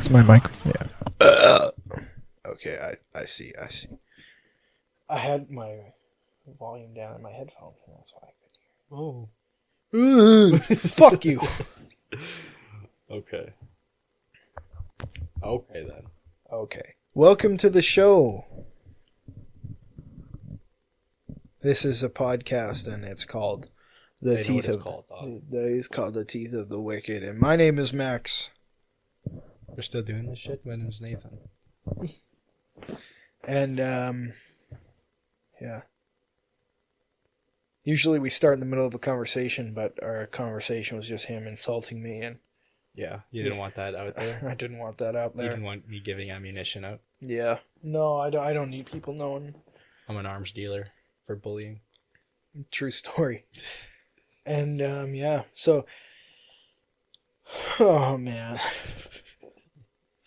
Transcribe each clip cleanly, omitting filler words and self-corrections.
Is my microphone? Yeah. Okay, I see. I had my volume down in my headphones, and that's why I couldn't hear. Oh. Fuck you. Okay then. Okay. Welcome to the show. This is a podcast, and it's called The Teeth of... It's called The Teeth of the Wicked, and my name is Max. We're still doing this shit? My name's Nathan. And, yeah. Usually we start in the middle of a conversation, but our conversation was just him insulting me, and... Yeah, you didn't want that out there? I didn't want that out there. You didn't want me giving ammunition out? Yeah. No, I don't need people knowing. I'm an arms dealer for bullying. True story. And, yeah, so... Oh, man.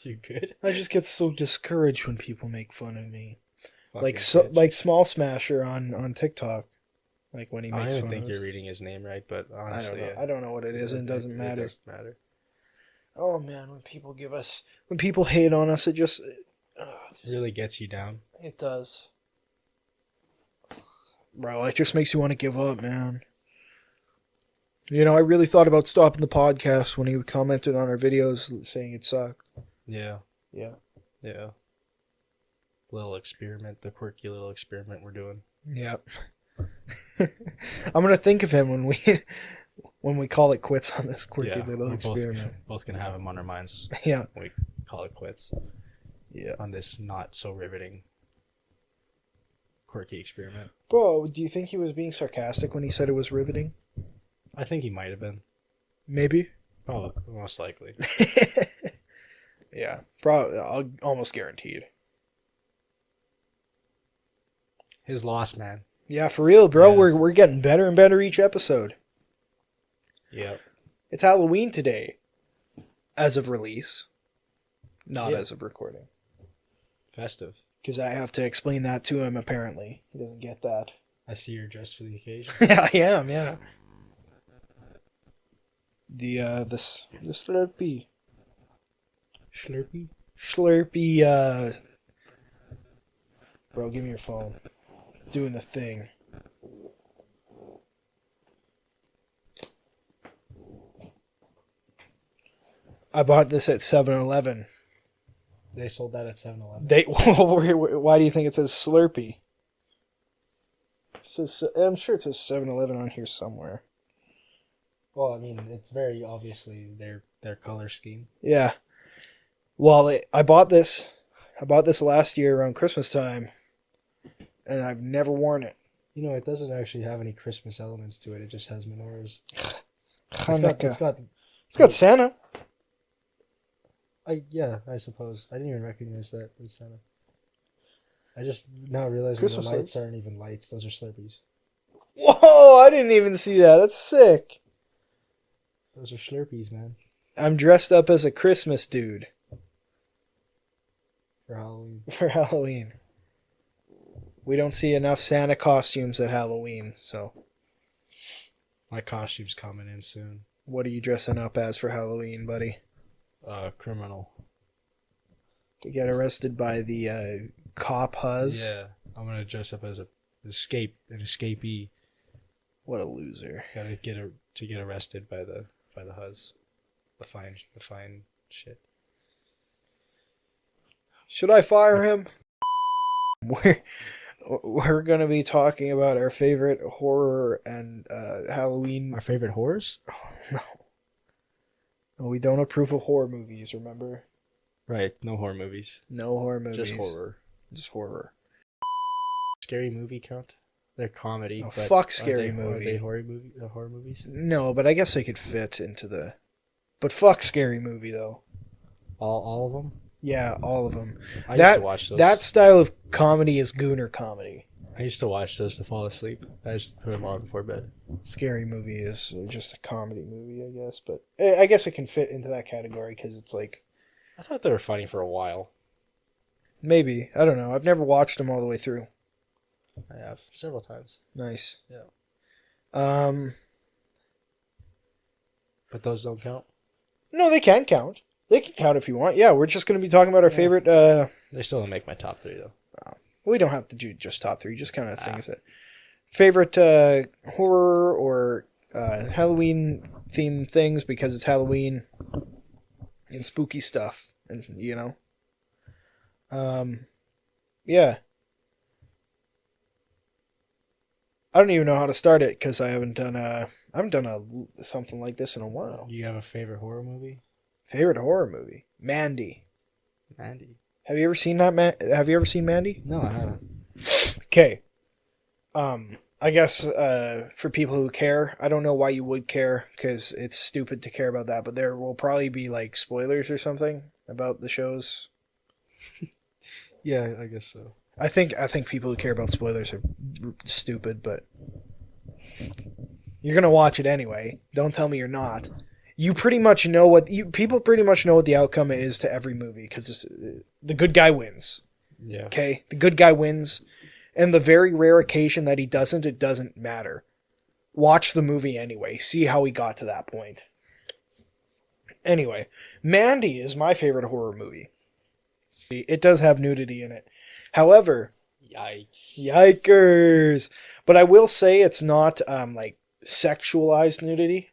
You good? I just get so discouraged when people make fun of me. Fucking Like Small Smasher on TikTok. Like when he makes fun of I don't think you're reading his name right, but honestly... I don't know what it is, and it doesn't matter. It doesn't matter. Oh, man, when people hate on us, it really gets you down. It does. Bro, it just makes you want to give up, man. You know, I really thought about stopping the podcast when he commented on our videos saying it sucked. Yeah. Yeah. The quirky little experiment we're doing. Yeah. I'm gonna think of him when we call it quits on this quirky little experiment. Both gonna have him on our minds. Yeah. When we call it quits. Yeah. On this not so riveting quirky experiment. Bro, do you think he was being sarcastic when he said it was riveting? I think he might have been. Maybe. Probably, most likely. Yeah, probably. Almost guaranteed. His loss, man. Yeah, for real, bro. Yeah. We're getting better and better each episode. Yep. It's Halloween today, as of release, not as of recording. Festive. Because I have to explain that to him. Apparently, he doesn't get that. I see you're dressed for the occasion. Yeah, I am. Yeah. The Slurpee. Slurpee. Bro, give me your phone. Doing the thing. I bought this at 7-Eleven. They sold that at 7-Eleven. Why do you think it says Slurpee? I'm sure it says 7-Eleven on here somewhere. Well, I mean, it's very obviously their color scheme. Yeah. Well, I bought this last year around Christmas time, and I've never worn it. You know, it doesn't actually have any Christmas elements to it. It just has menorahs. Hanukkah. It's got Santa. I suppose. I didn't even recognize that as Santa. I just now realizing Christmas the lights aren't even lights. Those are Slurpees. Whoa, I didn't even see that. That's sick. Those are Slurpees, man. I'm dressed up as a Christmas dude. For Halloween. We don't see enough Santa costumes at Halloween, so... My costume's coming in soon. What are you dressing up as for Halloween, buddy? Criminal. To get arrested by the cop huzz? Yeah, I'm gonna dress up as an escapee. What a loser. Gotta get arrested by the huzz. The fine shit. Should I fire him? We're going to be talking about our favorite horror and Halloween. Our favorite horrors? Oh, no, we don't approve of horror movies, remember? Right, no horror movies. No horror movies. Just horror. Scary movie count? They're comedy. Oh, fuck Scary Movie. Are they horror movies? No, but I guess they could fit into the... But fuck Scary Movie, though. All of them? Yeah, all of them. I used to watch those. That style of comedy is gooner comedy. I used to watch those to fall asleep. I just put them on before bed. Scary Movie is just a comedy movie, I guess. But I guess it can fit into that category because it's like... I thought they were funny for a while. Maybe. I don't know. I've never watched them all the way through. I have. Several times. Nice. Yeah. But those don't count? No, they can count. They can count if you want. Yeah, we're just going to be talking about our favorite... They still don't make my top 3, though. We don't have to do just top 3, just kind of things that... Favorite horror or Halloween themed things because it's Halloween and spooky stuff, and yeah. I don't even know how to start it because I haven't done something like this in a while. You have a favorite horror movie? Favorite horror movie? Mandy. Mandy. Have you ever seen that? Have you ever seen Mandy? No, I haven't. Okay. I guess for people who care, I don't know why you would care because it's stupid to care about that, but there will probably be like spoilers or something about the shows. Yeah, I guess so. I think people who care about spoilers are stupid, but you're gonna watch it anyway. Don't tell me you're not. You pretty much know people pretty much know what the outcome is to every movie because the good guy wins. Yeah. Okay, the good guy wins. And the very rare occasion that he doesn't, it doesn't matter. Watch the movie anyway. See how he got to that point. Anyway, Mandy is my favorite horror movie. It does have nudity in it. However, yikers. But I will say it's not like sexualized nudity.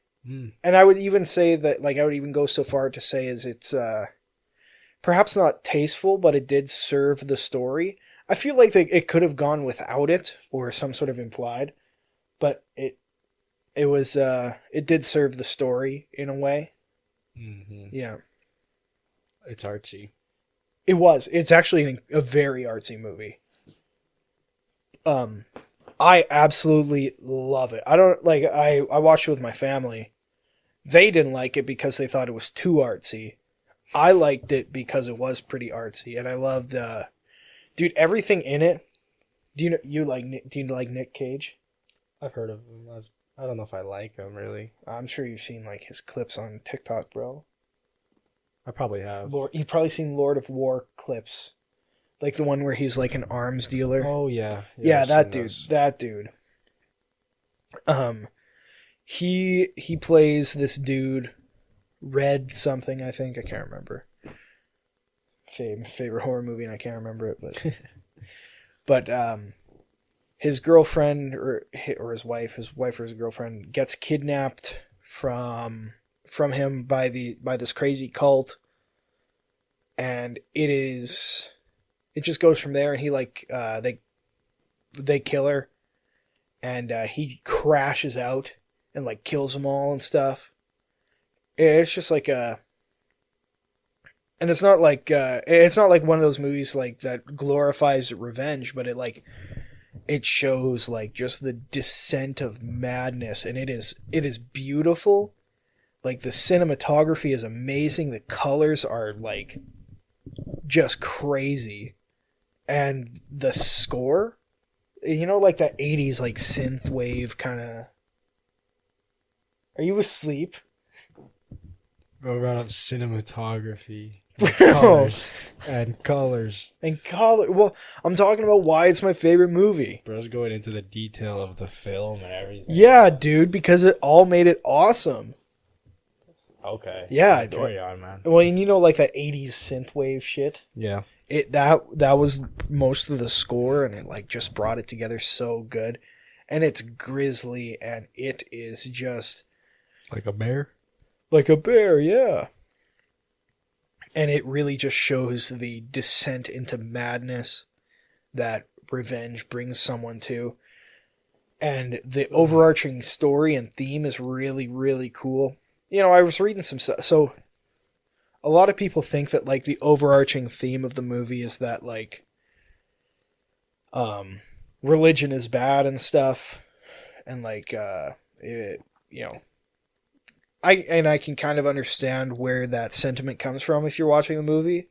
And I would even say that, like, I would even go so far to say is it's perhaps not tasteful, but it did serve the story. I feel like it could have gone without it or some sort of implied, but it did serve the story in a way. Mm-hmm. Yeah. It's artsy. It was. It's actually a very artsy movie. I absolutely love it. I watched it with my family. They didn't like it because they thought it was too artsy. I liked it because it was pretty artsy, and I loved dude, everything in it. Do you like Nick Cage? I've heard of him. I don't know if I like him, really. I'm sure you've seen like his clips on TikTok, bro. I probably have. You've probably seen Lord of War clips. Like the one where he's like an arms dealer. Oh, yeah. Yeah, that dude. Those. That dude. He plays this dude, Red something, I think. I can't remember. Favorite horror movie, and I can't remember it, but his girlfriend or his wife or his girlfriend gets kidnapped from him by this crazy cult, and it just goes from there, and he they kill her, and he crashes out and like kills them all and stuff. It's just like and it's not like one of those movies like that glorifies revenge, but it shows like just the descent of madness, and it is beautiful. Like the cinematography is amazing, the colors are like just crazy, and the score, like that 80s like synth wave kind of. Are you asleep? Bro, about cinematography. Colors. And colors. Well, I'm talking about why it's my favorite movie. Bro's going into the detail of the film and everything. Yeah, dude, because it all made it awesome. Okay. Yeah. Carry on, man. Well, and like that 80s synthwave shit. Yeah. That was most of the score, and it like just brought it together so good. And it's grisly, and it is just... Like a bear? Like a bear, yeah. And it really just shows the descent into madness that revenge brings someone to. And the overarching story and theme is really, really cool. I was reading some stuff. So a lot of people think that like the overarching theme of the movie is that like religion is bad and stuff. And like I can kind of understand where that sentiment comes from if you're watching the movie.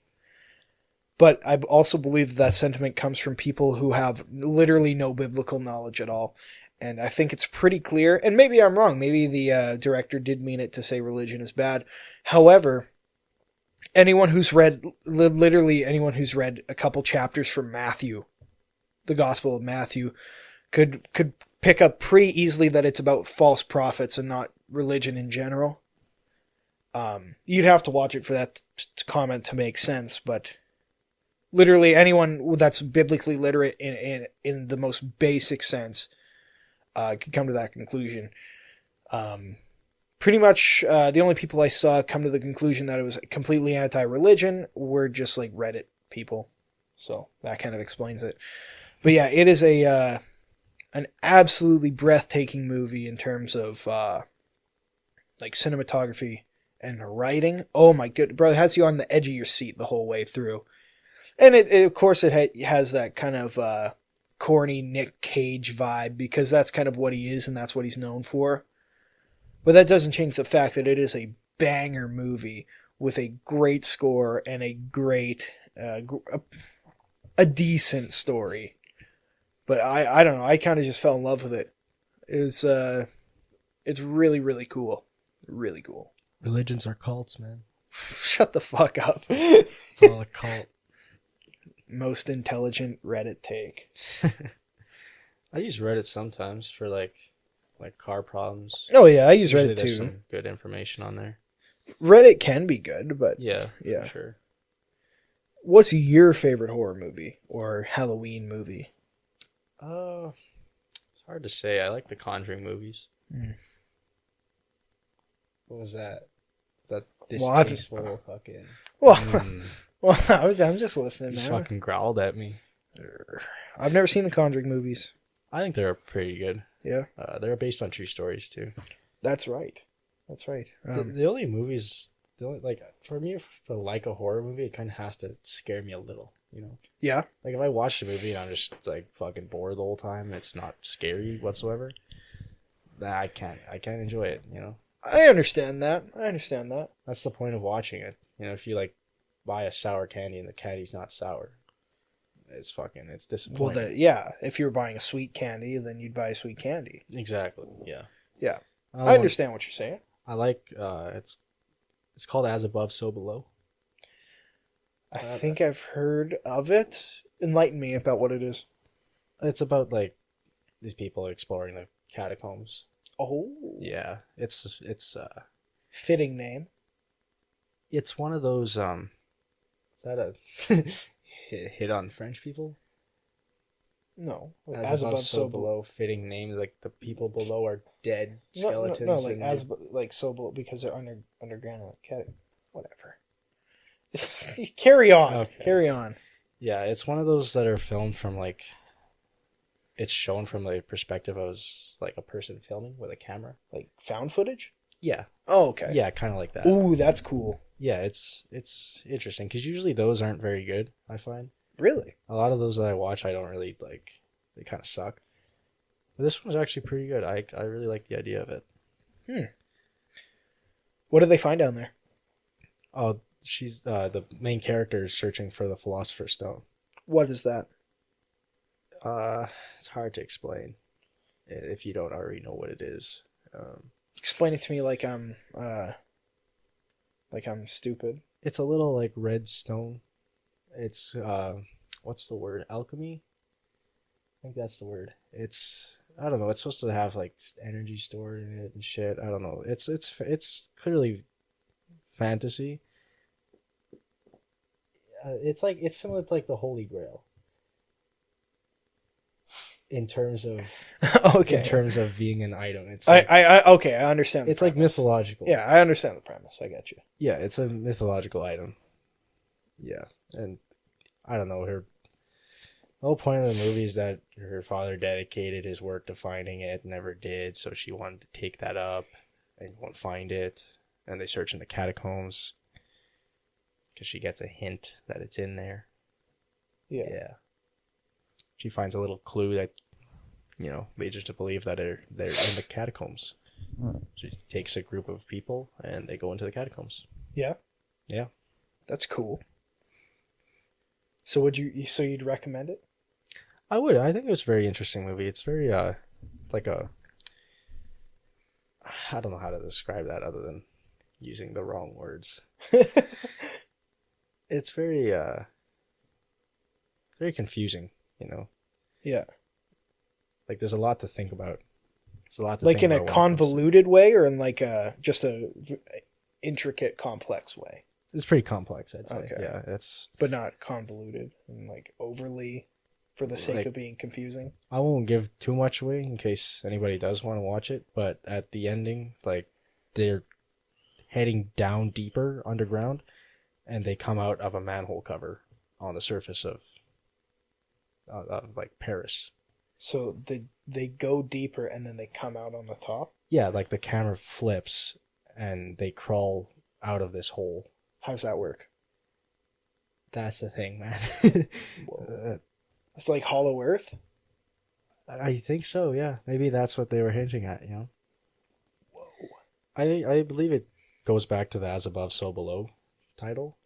But I also believe that sentiment comes from people who have literally no biblical knowledge at all. And I think it's pretty clear. And maybe I'm wrong. Maybe the director did mean it to say religion is bad. However, literally anyone who's read a couple chapters from Matthew, the Gospel of Matthew, could pick up pretty easily that it's about false prophets and not religion in general. You'd have to watch it for that comment to make sense, but literally anyone that's biblically literate in the most basic sense could come to that conclusion. Pretty much the only people I saw come to the conclusion that it was completely anti-religion were just like Reddit people. So that kind of explains it. But yeah, it is an absolutely breathtaking movie in terms of like cinematography and writing. Oh my good, bro, it has you on the edge of your seat the whole way through. And it of course it has that kind of corny Nick Cage vibe because that's kind of what he is and that's what he's known for. But that doesn't change the fact that it is a banger movie with a great score and a great, a decent story. But I don't know. I kind of just fell in love with it. It's really, really cool. Really cool. Religions are cults, man. Shut the fuck up. It's all a cult. Most intelligent Reddit take. I use Reddit sometimes for like car problems. Oh yeah, I use Usually Reddit there's too. some good information on there. Reddit can be good, but Yeah, yeah. for sure. What's your favorite horror movie or Halloween movie? It's hard to say. I like the Conjuring movies. Mm. What was that? That Well, distasteful fucking. Well, well, I'm just listening, Just man. fucking growled at me. I've never seen the Conjuring movies. I think they're pretty good. Yeah, They're based on true stories too. that's right. That's right. The only movies, like for me, to like a horror movie, it kind of has to scare me a little. You know, Yeah. like if I watch the movie and I'm just like fucking bored the whole time, and it's not scary whatsoever. Then I can't enjoy it. You know, I understand that. that's the point of watching it. You know, if you like buy a sour candy and the candy's not sour, it's Well, disappointing. yeah, if you were buying a sweet candy, then you'd buy a sweet candy. Exactly. Yeah. Yeah. Another I one understand what you're saying. I like it's called As Above, So Below. I think I've heard of it. Enlighten me about what it is. It's about like these people exploring the catacombs. Oh. Yeah, it's Fitting name. it's one of those is that a hit on French people? No. As above, so below, fitting name. Like the people below are dead skeletons. No, like and so below because they're underground. Like, whatever. Carry on. Okay. Carry on. Yeah, it's one of those that are filmed from like. It's shown from the perspective of like a person filming with a camera. Like found footage? Yeah. Oh, okay. Yeah, kind of like that. Ooh, that's cool. Yeah, it's interesting because usually those aren't very good. I find Really? a lot of those that I watch, I don't really like. They kind of suck. But this one's actually pretty good. I really like the idea of it. What did they find down there? Oh, she's the main character is searching for the Philosopher's Stone. What is that? It's hard to explain if you don't already know what it is. Explain it to me like I'm stupid. It's a little like red stone. It's what's the word? Alchemy? I think that's the word. I don't know. It's supposed to have like energy stored in it and shit. I don't know. It's clearly fantasy. It's similar to like the Holy Grail. In terms of Okay. in terms of being an item, it's I okay. I understand. It's like mythological. Yeah, I understand the premise. I get you. Yeah, it's a mythological item. Yeah, and I don't know, the whole point of the movie is that her father dedicated his work to finding it, never did, so she wanted to take that up and won't find it, and they search in the catacombs because she gets a hint that it's in there. Yeah. She finds a little clue that, leads her to believe that they're in the catacombs. She takes a group of people and they go into the catacombs. Yeah. Yeah. That's cool. So you'd recommend it? I would. I think it was a very interesting movie. It's very it's like I don't know how to describe that other than using the wrong words. It's very confusing, Yeah. Like there's a lot to think about. There's a lot to like think in a about convoluted way, or in like intricate, complex way. It's pretty complex, I'd say. Okay. Yeah, it's... But not convoluted and like overly for the sake Like, of being confusing. I won't give too much away in case anybody does want to watch it, but at the ending, like, they're heading down deeper underground, and they come out of a manhole cover on the surface of like Paris. So they go deeper and then they come out on the top. Yeah, like the camera flips and they crawl out of this hole. How's that work? That's the thing, man. It's like Hollow Earth. I think so, yeah. Maybe that's what they were hinting at, you know? Whoa. I believe it goes back to the As Above, So Below title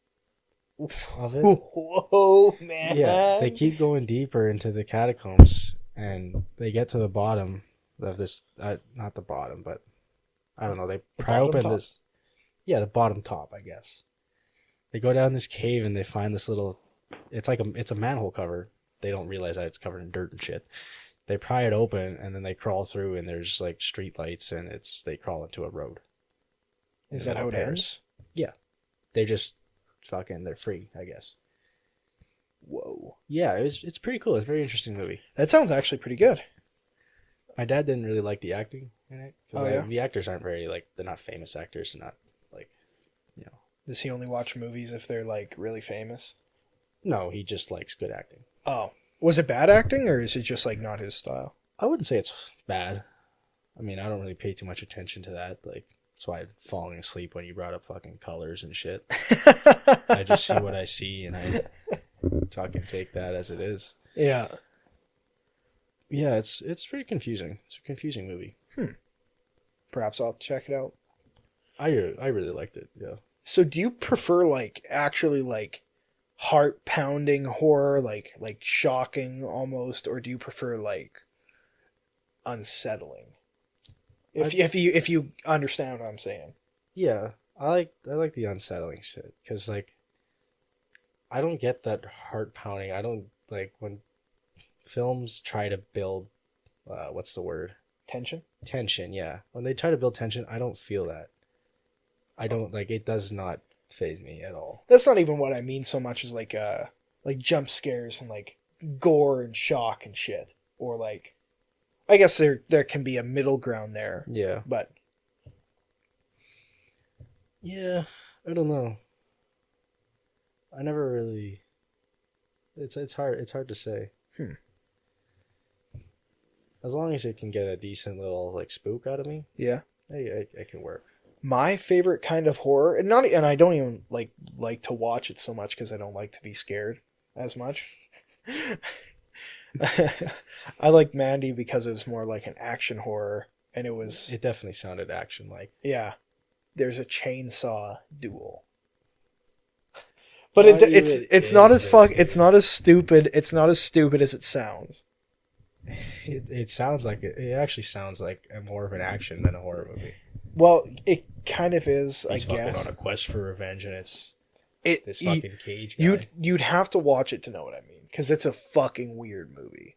of it. Whoa, man. Yeah, they keep going deeper into the catacombs, and they get to the bottom of this, not the bottom, but I don't know, they pry open top? this, yeah, the bottom top, I guess. They go down this cave and they find this little, it's a manhole cover. They don't realize that it's covered in dirt and shit. They pry it open and then they crawl through and there's like street lights and they crawl into a road. Is that how it ends? Yeah. They're just they're free, I guess. Whoa. Yeah, it's pretty cool. It's a very interesting movie. That sounds actually pretty good. My dad didn't really like the acting in it. Oh, yeah? The actors aren't very, like, they're not famous actors. They're not, like, you know. Does he only watch movies if they're like really famous? No, he just likes good acting. Oh. Was it bad acting or is it just like not his style? I wouldn't say it's bad. I mean, I don't really pay too much attention to that. Like, that's why I'm falling asleep when you brought up fucking colors and shit. I just see what I see and I fucking take that as it is. Yeah. Yeah, it's pretty confusing. It's a confusing movie. Perhaps I'll have to check it out. I really liked it, yeah. So do you prefer like actually like heart pounding horror, like shocking almost, or do you prefer like unsettling? If you understand what I'm saying. Yeah, I like the unsettling shit because like I don't get that heart pounding. I don't like when films try to build what's the word? Tension? Tension, yeah. When they try to build tension, I don't feel that. I don't like it does not faze me at all. That's not even what I mean so much as like jump scares and like gore and shock and shit. Or like I guess there can be a middle ground there. Yeah. But yeah, I don't know. I never really it's hard to say. As long as it can get a decent little like spook out of me, yeah. It can work. My favorite kind of horror, and I don't even like to watch it so much because I don't like to be scared as much. I like Mandy because it was more like an action horror, and It definitely sounded action like. Yeah, there's a chainsaw duel, but it's not as stupid. It's not as stupid as it sounds. It sounds like it actually sounds like more of an action than a horror movie. Well, it kind of is. He's I guess fucking on a quest for revenge, and it's this fucking cage guy. You'd have to watch it to know what I mean, because it's a fucking weird movie.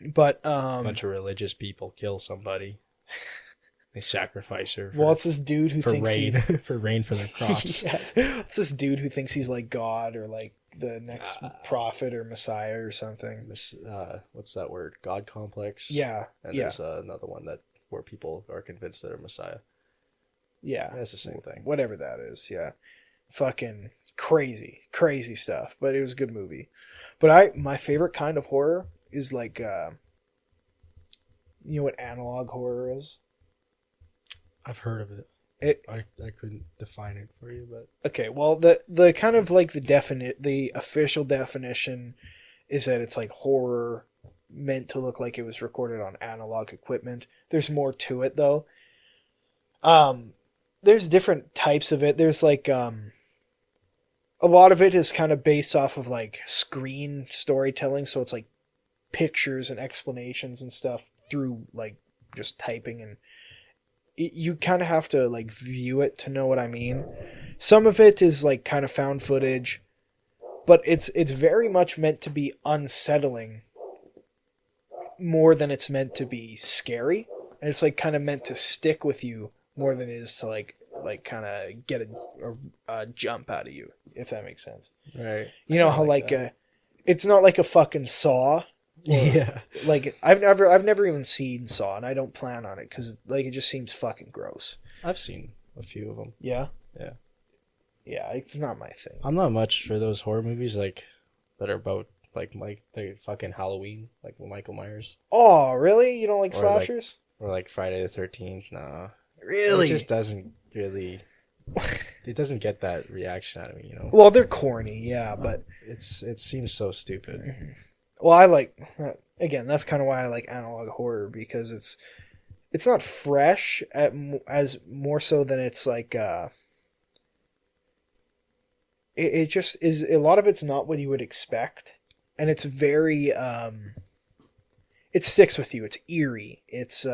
But a bunch of religious people kill somebody. They sacrifice her. It's this dude who thinks rain for rain for their crops. Yeah. It's this dude who thinks he's like God or like the next prophet or Messiah or something. What's that word? God complex. Yeah. And there's another one where people are convinced they're a Messiah. Yeah. That's the same thing. Whatever that is, yeah. Fucking crazy stuff. But it was a good movie. But my favorite kind of horror is like, you know what analog horror is? I've heard of it. I couldn't define it for you, but okay. Well, the kind of like the official definition is that it's like horror meant to look like it was recorded on analog equipment. There's more to it though. There's different types of it. There's like a lot of it is kind of based off of like screen storytelling, so it's like pictures and explanations and stuff through like just typing, and you kind of have to like view it to know what I mean. Some of it is like kind of found footage, but it's very much meant to be unsettling more than it's meant to be scary, and it's like kind of meant to stick with you more than it is to like like kind of get a jump out of you, if that makes sense. Right. You know how like it's not like a fucking Saw. Yeah. Like I've never even seen Saw, and I don't plan on it because like it just seems fucking gross. I've seen a few of them. Yeah. Yeah. Yeah, it's not my thing. I'm not much for those horror movies like that are about like the fucking Halloween, like Michael Myers. Oh, really? You don't like Or, slashers? Or like Friday the 13th. Nah. Really? It just doesn't really. It doesn't get that reaction out of me, you know. Well, they're corny, yeah, but it seems so stupid. Well, I like again. That's kind of why I like analog horror because it's not fresh as more so than it's like it just is. A lot of it's not what you would expect, and it's very it sticks with you. It's eerie. It's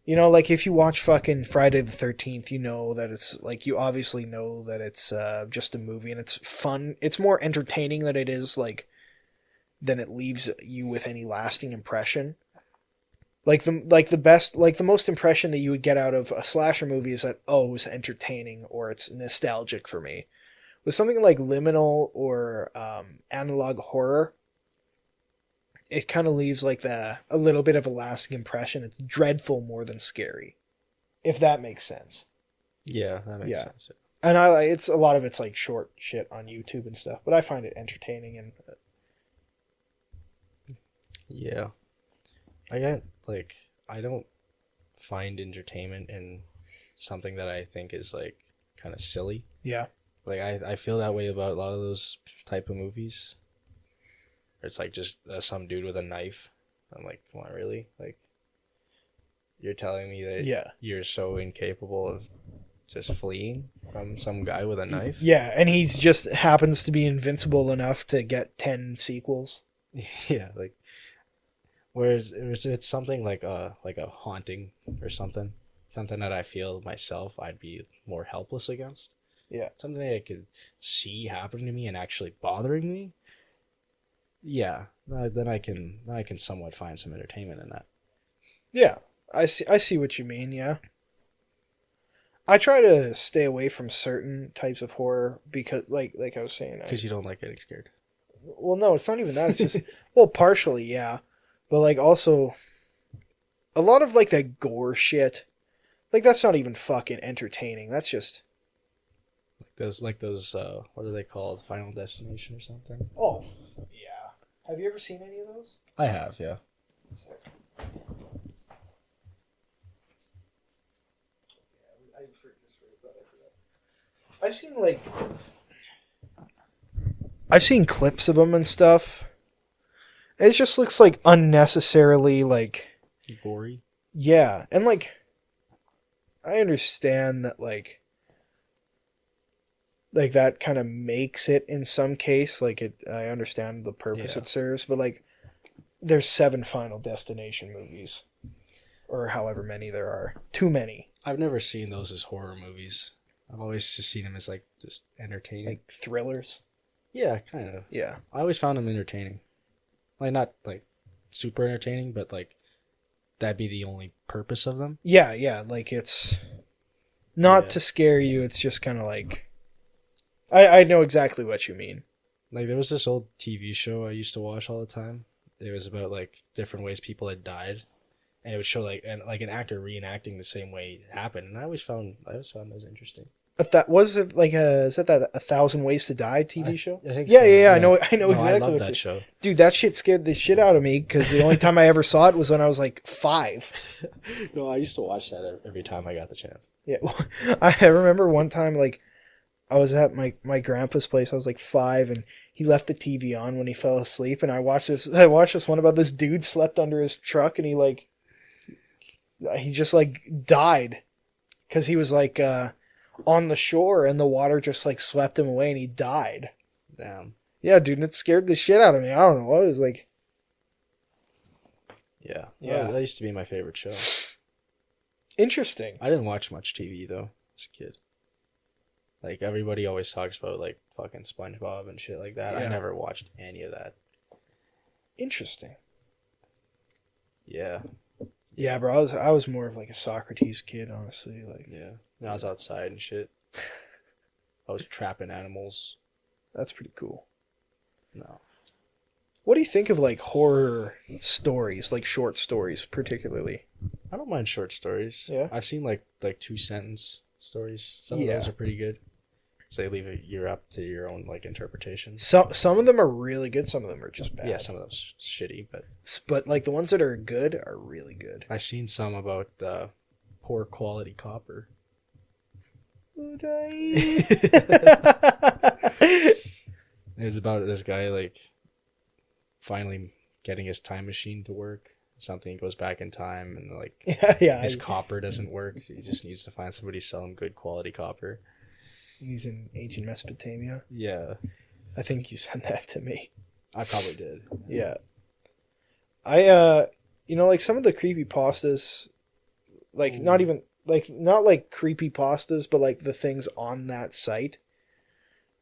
you know, like if you watch fucking Friday the 13th, you know that it's like you obviously know that it's just a movie and it's fun. It's more entertaining than it is like than it leaves you with any lasting impression. Like the most impression that you would get out of a slasher movie is that it was entertaining or it's nostalgic for me. With something like liminal or analog horror, it kind of leaves like a little bit of a lasting impression. It's dreadful more than scary, if that makes sense. Yeah, that makes sense. And it's a lot of it's like short shit on YouTube and stuff, but I find it entertaining and. Yeah, I don't find entertainment in something that I think is like kind of silly. Yeah. Like I feel that way about a lot of those type of movies. It's like just some dude with a knife. I'm like, come on, really? Like, you're telling me that you're so incapable of just fleeing from some guy with a knife? Yeah, and he's just happens to be invincible enough to get 10 sequels. Yeah, like. Whereas if it's something like a haunting or something that I feel myself I'd be more helpless against. Yeah. Something that I could see happening to me and actually bothering me. Yeah, then I can somewhat find some entertainment in that. Yeah, I see what you mean. Yeah. I try to stay away from certain types of horror because, like I was saying, because you don't like getting scared. Well, no, it's not even that. It's just well, partially, yeah. But, like, also, a lot of, like, that gore shit, like, that's not even fucking entertaining. That's just... Like those, what are they called? Final Destination or something? Oh, yeah. Have you ever seen any of those? I have, yeah. I've seen clips of them and stuff. It just looks like unnecessarily like gory. Yeah, and like I understand that like that kind of makes it in some case like it. I understand the purpose it serves, but like there's 7 Final Destination movies, or however many there are. Too many. I've never seen those as horror movies. I've always just seen them as like just entertaining, like thrillers. Yeah, kind of. Yeah, I always found them entertaining. Like, not, like, super entertaining, but, like, that'd be the only purpose of them. Yeah, like, it's not to scare you, it's just kind of like... I know exactly what you mean. Like, there was this old TV show I used to watch all the time. It was about, like, different ways people had died. And it would show, like, an actor reenacting the same way it happened. And I always found it was interesting. Was it like is that 1,000 Ways to Die TV show? I think so. Yeah, I know exactly. I love that show. Dude, that shit scared the shit out of me because the only time I ever saw it was when I was like 5. No, I used to watch that every time I got the chance. Yeah, well, I remember one time like I was at my grandpa's place. I was like 5, and he left the TV on when he fell asleep. And I watched this one about this dude slept under his truck, and he just like died because he was like. On the shore and the water just like swept him away and he died. Damn. Yeah, dude, and it scared the shit out of me. I don't know. It was like... Yeah. That used to be my favorite show. Interesting. I didn't watch much TV though as a kid. Like everybody always talks about like fucking SpongeBob and shit like that. Yeah. I never watched any of that. Interesting. Yeah. Yeah, bro. I was more of like a Socrates kid, honestly. Like, Yeah. I was outside and shit. I was trapping animals. that's pretty cool. No. What do you think of like horror stories, like short stories, particularly? I don't mind short stories. Yeah. I've seen like 2 sentence stories. Some of Yeah. those are pretty good. So they leave it you're up to your own like interpretation. Some of them are really good. Some of them are just bad. Yeah, some of them shitty, But like the ones that are good are really good. I've seen some about poor quality copper. It was about this guy like finally getting his time machine to work. Something goes back in time and like yeah. his copper doesn't work, so he just needs to find somebody selling good quality copper. He's in ancient Mesopotamia. Yeah, I think you sent that to me. I probably did. Yeah. Like some of the creepypastas, like Ooh. not like creepypastas, but like the things on that site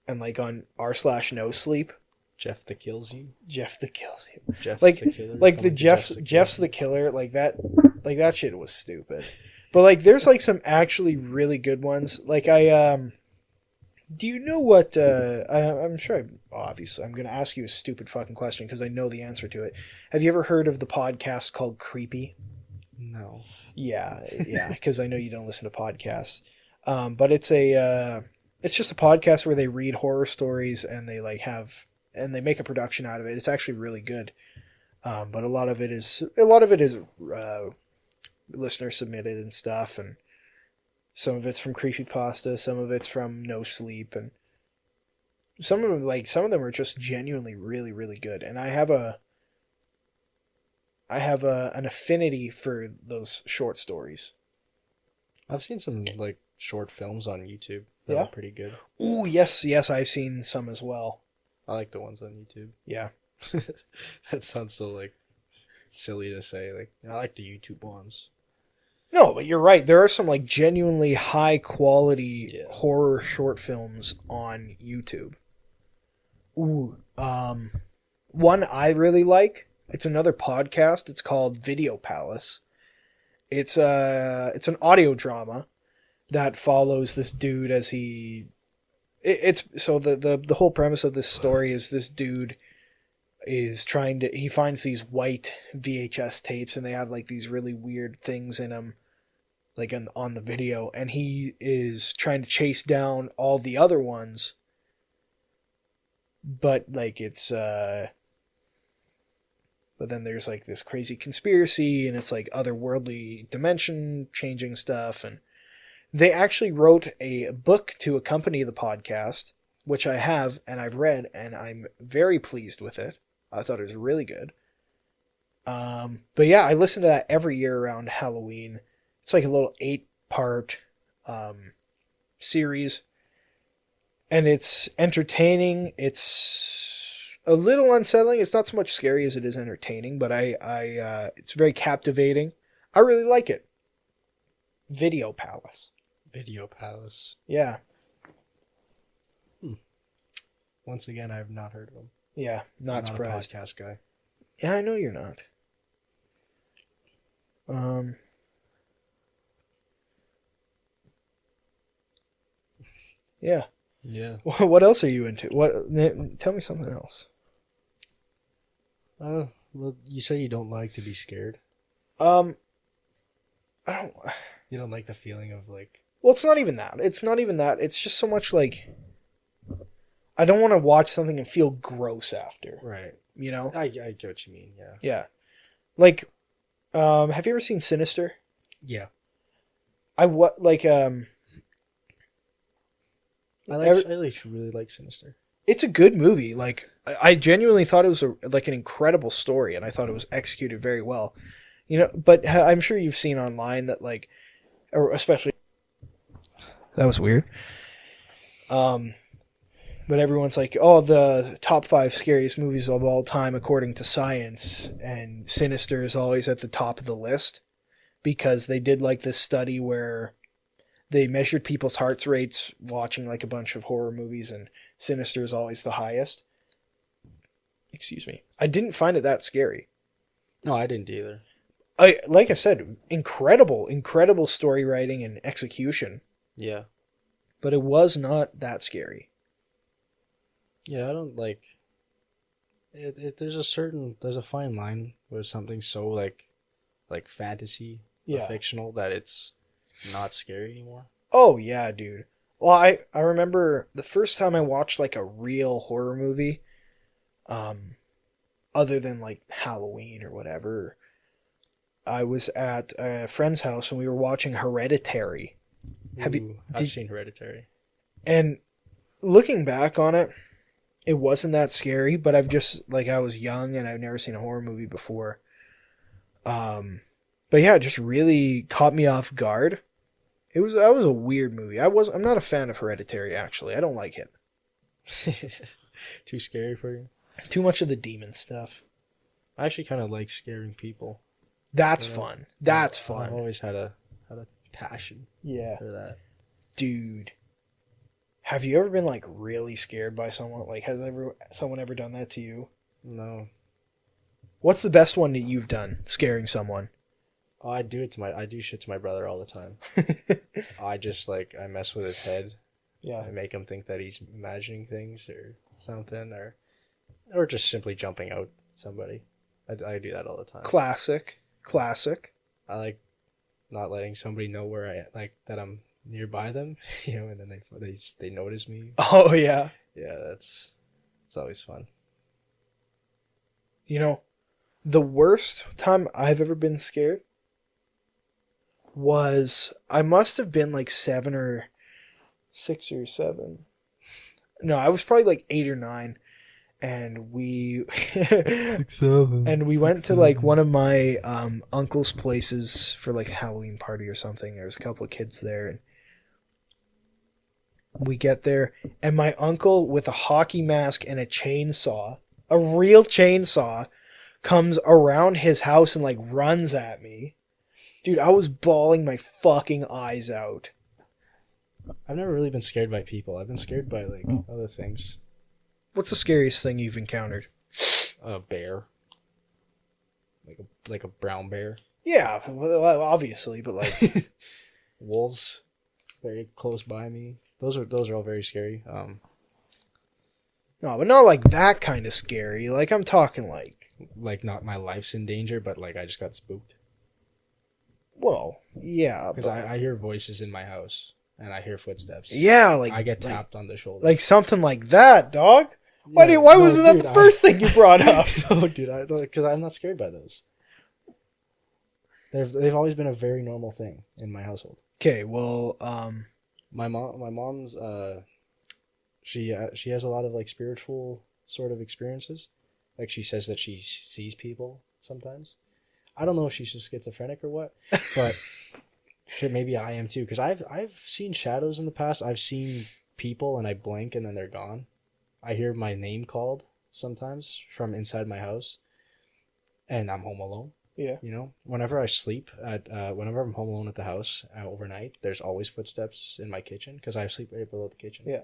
and like on r/no sleep. Jeff the kills you. Jeff the kills you. Jeff's Like the killer. like the Jeff's the killer, like that shit was stupid. But like there's like some actually really good ones. Like do you know what I'm sure obviously I'm going to ask you a stupid fucking question because I know the answer to it. Have you ever heard of the podcast called Creepy? No. Yeah, because I know you don't listen to podcasts. But it's just a podcast where they read horror stories and they they make a production out of it. It's actually really good. But a lot of it is listener submitted and stuff, and some of it's from Creepypasta, some of it's from No Sleep, and some of them are just genuinely really, really good. And I have an affinity for those short stories. I've seen some like short films on YouTube that Yeah? are pretty good. Ooh, yes, I've seen some as well. I like the ones on YouTube. Yeah. That sounds so like silly to say. Like I like the YouTube ones. No, but you're right. There are some like genuinely high quality horror short films on YouTube. Ooh, one I really like. It's another podcast. It's called Video Palace. It's an audio drama that follows this dude as the whole premise of this story is this dude is he finds these white VHS tapes and they have like these really weird things in them, like on the video, and he is trying to chase down all the other ones, but like but then there's like this crazy conspiracy and it's like otherworldly dimension changing stuff, and they actually wrote a book to accompany the podcast, which I have and I've read and I'm very pleased with it. I thought it was really good. But yeah, I listen to that every year around Halloween. It's like a little 8-part series, and it's entertaining. It's a little unsettling. It's not so much scary as it is entertaining, but it's very captivating. I really like it. Video Palace. Video Palace. Yeah. Once again, I have not heard of them. Yeah, not surprised. I'm not a podcast guy. Yeah, I know you're not. Yeah. Yeah. What else are you into? Tell me something else. Well, you say you don't like to be scared. I don't. You don't like the feeling of like. Well, it's not even that. It's just so much like. I don't want to watch something and feel gross after. Right. You know. I get what you mean. Yeah. Yeah. Like, have you ever seen Sinister? Yeah. I really like Sinister. It's a good movie. Like, I genuinely thought it was an incredible story, and I thought it was executed very well. You know, but I'm sure you've seen online that like, or especially that was weird. But everyone's like, oh, the top 5 scariest movies of all time according to science, and Sinister is always at the top of the list because they did like this study where they measured people's heart rates watching like a bunch of horror movies, and Sinister is always the highest. Excuse me. I didn't find it that scary. No, I didn't either. Like I said, incredible story writing and execution, Yeah. but it was not that scary. Yeah, I don't like it. There's a fine line where something's so like fantasy or Yeah. fictional that it's not scary anymore. Oh yeah, dude. Well, I remember the first time I watched like a real horror movie, um, other than like Halloween or whatever. I was at a friend's house and we were watching Hereditary. I've seen Hereditary. And looking back on it, it wasn't that scary, but I've just like I was young and I've never seen a horror movie before. But yeah, it just really caught me off guard. That was a weird movie. I'm not a fan of Hereditary actually. I don't like it. Too scary for you? Too much of the demon stuff. I actually kind of like scaring people. That's fun. That's I've fun. always had a passion Yeah. for that. Dude. Have you ever been like really scared by someone? Like someone ever done that to you? No. What's the best one that you've done scaring someone? Oh, I do shit to my brother all the time. I mess with his head. Yeah. I make him think that he's imagining things or something, or just simply jumping out at somebody. I do that all the time. Classic. I like not letting somebody know where that I'm nearby them, and then they notice me. Oh yeah. Yeah, it's always fun. The worst time I've ever been scared was I must have been like 6 or 7. No, I was probably like 8 or 9, and we 6, 7, and we went to like one of my uncle's places for like a Halloween party or something. There was a couple of kids there, and we get there, and my uncle with a hockey mask and a chainsaw, a real chainsaw, comes around his house and like runs at me. Dude, I was bawling my fucking eyes out. I've never really been scared by people. I've been scared by like other things. What's the scariest thing you've encountered? A bear. Like a brown bear. Yeah, well, obviously, but like wolves very close by me. Those are all very scary. no, but not like that kind of scary. Like I'm talking like not my life's in danger, but like I just got spooked. Well, yeah, because I hear voices in my house and I hear footsteps. Yeah, like I get tapped on the shoulder, like something like that, dog. Yeah, Why wasn't that the first thing you brought up? No, dude, because I'm not scared by those. They've always been a very normal thing in my household. Okay, well, my mom's she has a lot of like spiritual sort of experiences. Like she says that she sees people sometimes. I don't know if she's just schizophrenic or what, but shit, maybe I am too. Because I've seen shadows in the past. I've seen people and I blink and then they're gone. I hear my name called sometimes from inside my house, and I'm home alone. Yeah. Whenever I sleep whenever I'm home alone at the house overnight, there's always footsteps in my kitchen because I sleep right below the kitchen. Yeah.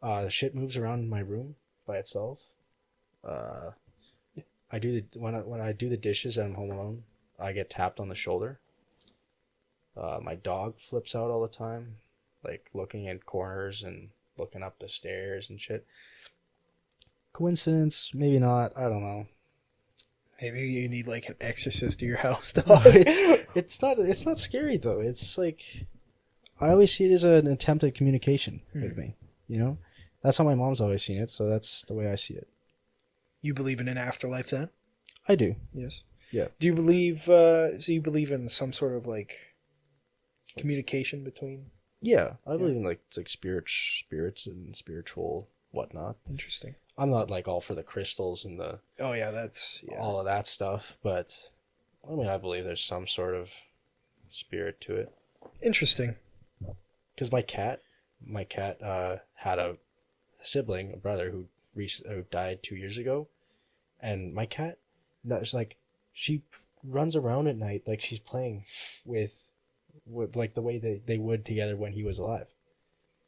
The shit moves around in my room by itself. When I do the dishes and I'm home alone, I get tapped on the shoulder. My dog flips out all the time, like looking at corners and looking up the stairs and shit. Coincidence? Maybe not. I don't know. Maybe you need like an exorcist to your house, dog. No, it's not scary though. It's like I always see it as an attempt at communication with me. That's how my mom's always seen it, so that's the way I see it. You believe in an afterlife then? I do. Yes. Yeah. Do you believe so you believe in some sort of like communication between? Yeah, I believe in like spirits and spiritual whatnot. Interesting. I'm not like all for the crystals and the all of that stuff, but I mean I believe there's some sort of spirit to it. Interesting. Because my cat had a sibling, a brother who died 2 years ago, and my cat, that's like, she runs around at night like she's playing with like the way they would together when he was alive.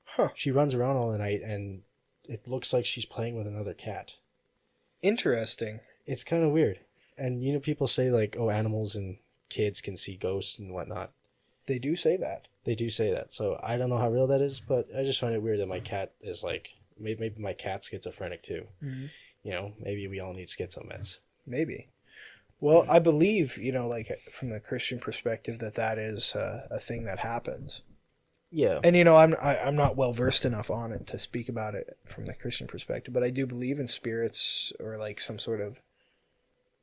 Huh. She runs around all the night and it looks like she's playing with another cat. Interesting. It's kind of weird. And you know, people say like, oh, animals and kids can see ghosts and whatnot. They do say that. They do say that. So I don't know how real that is, but I just find it weird that my cat is like, maybe my cat's schizophrenic too. Mm-hmm. You know, maybe we all need schizo meds. Maybe. Well, I believe, you know, like from the Christian perspective, that is a thing that happens. Yeah. And you know, I'm not well versed enough on it to speak about it from the Christian perspective, but I do believe in spirits or like some sort of,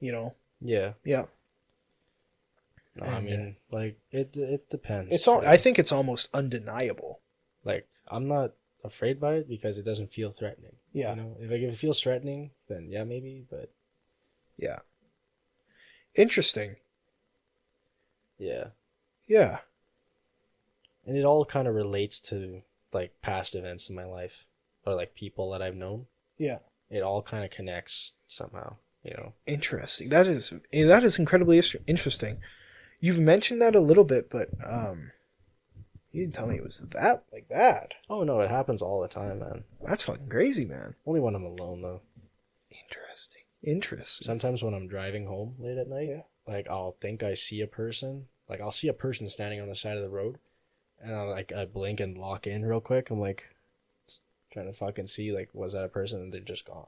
you know. Yeah. Yeah. No, I mean, like it depends. It's all. I think it's almost undeniable. Like I'm not afraid by it because it doesn't feel threatening. Yeah. You know, if it feels threatening, then yeah, maybe. But yeah. Interesting. Yeah. Yeah. And it all kind of relates to like past events in my life or like people that I've known. Yeah. It all kind of connects somehow, you know. Interesting. That is incredibly interesting. You've mentioned that a little bit, but you didn't tell me it was that like that. Oh no, it happens all the time, man. That's fucking crazy, man. Only when I'm alone though. Interesting. Sometimes when I'm driving home late at night, Yeah. like I'll think I see a person. Like I'll see a person standing on the side of the road, and I blink and lock in real quick. I'm like trying to fucking see like was that a person, and they're just gone.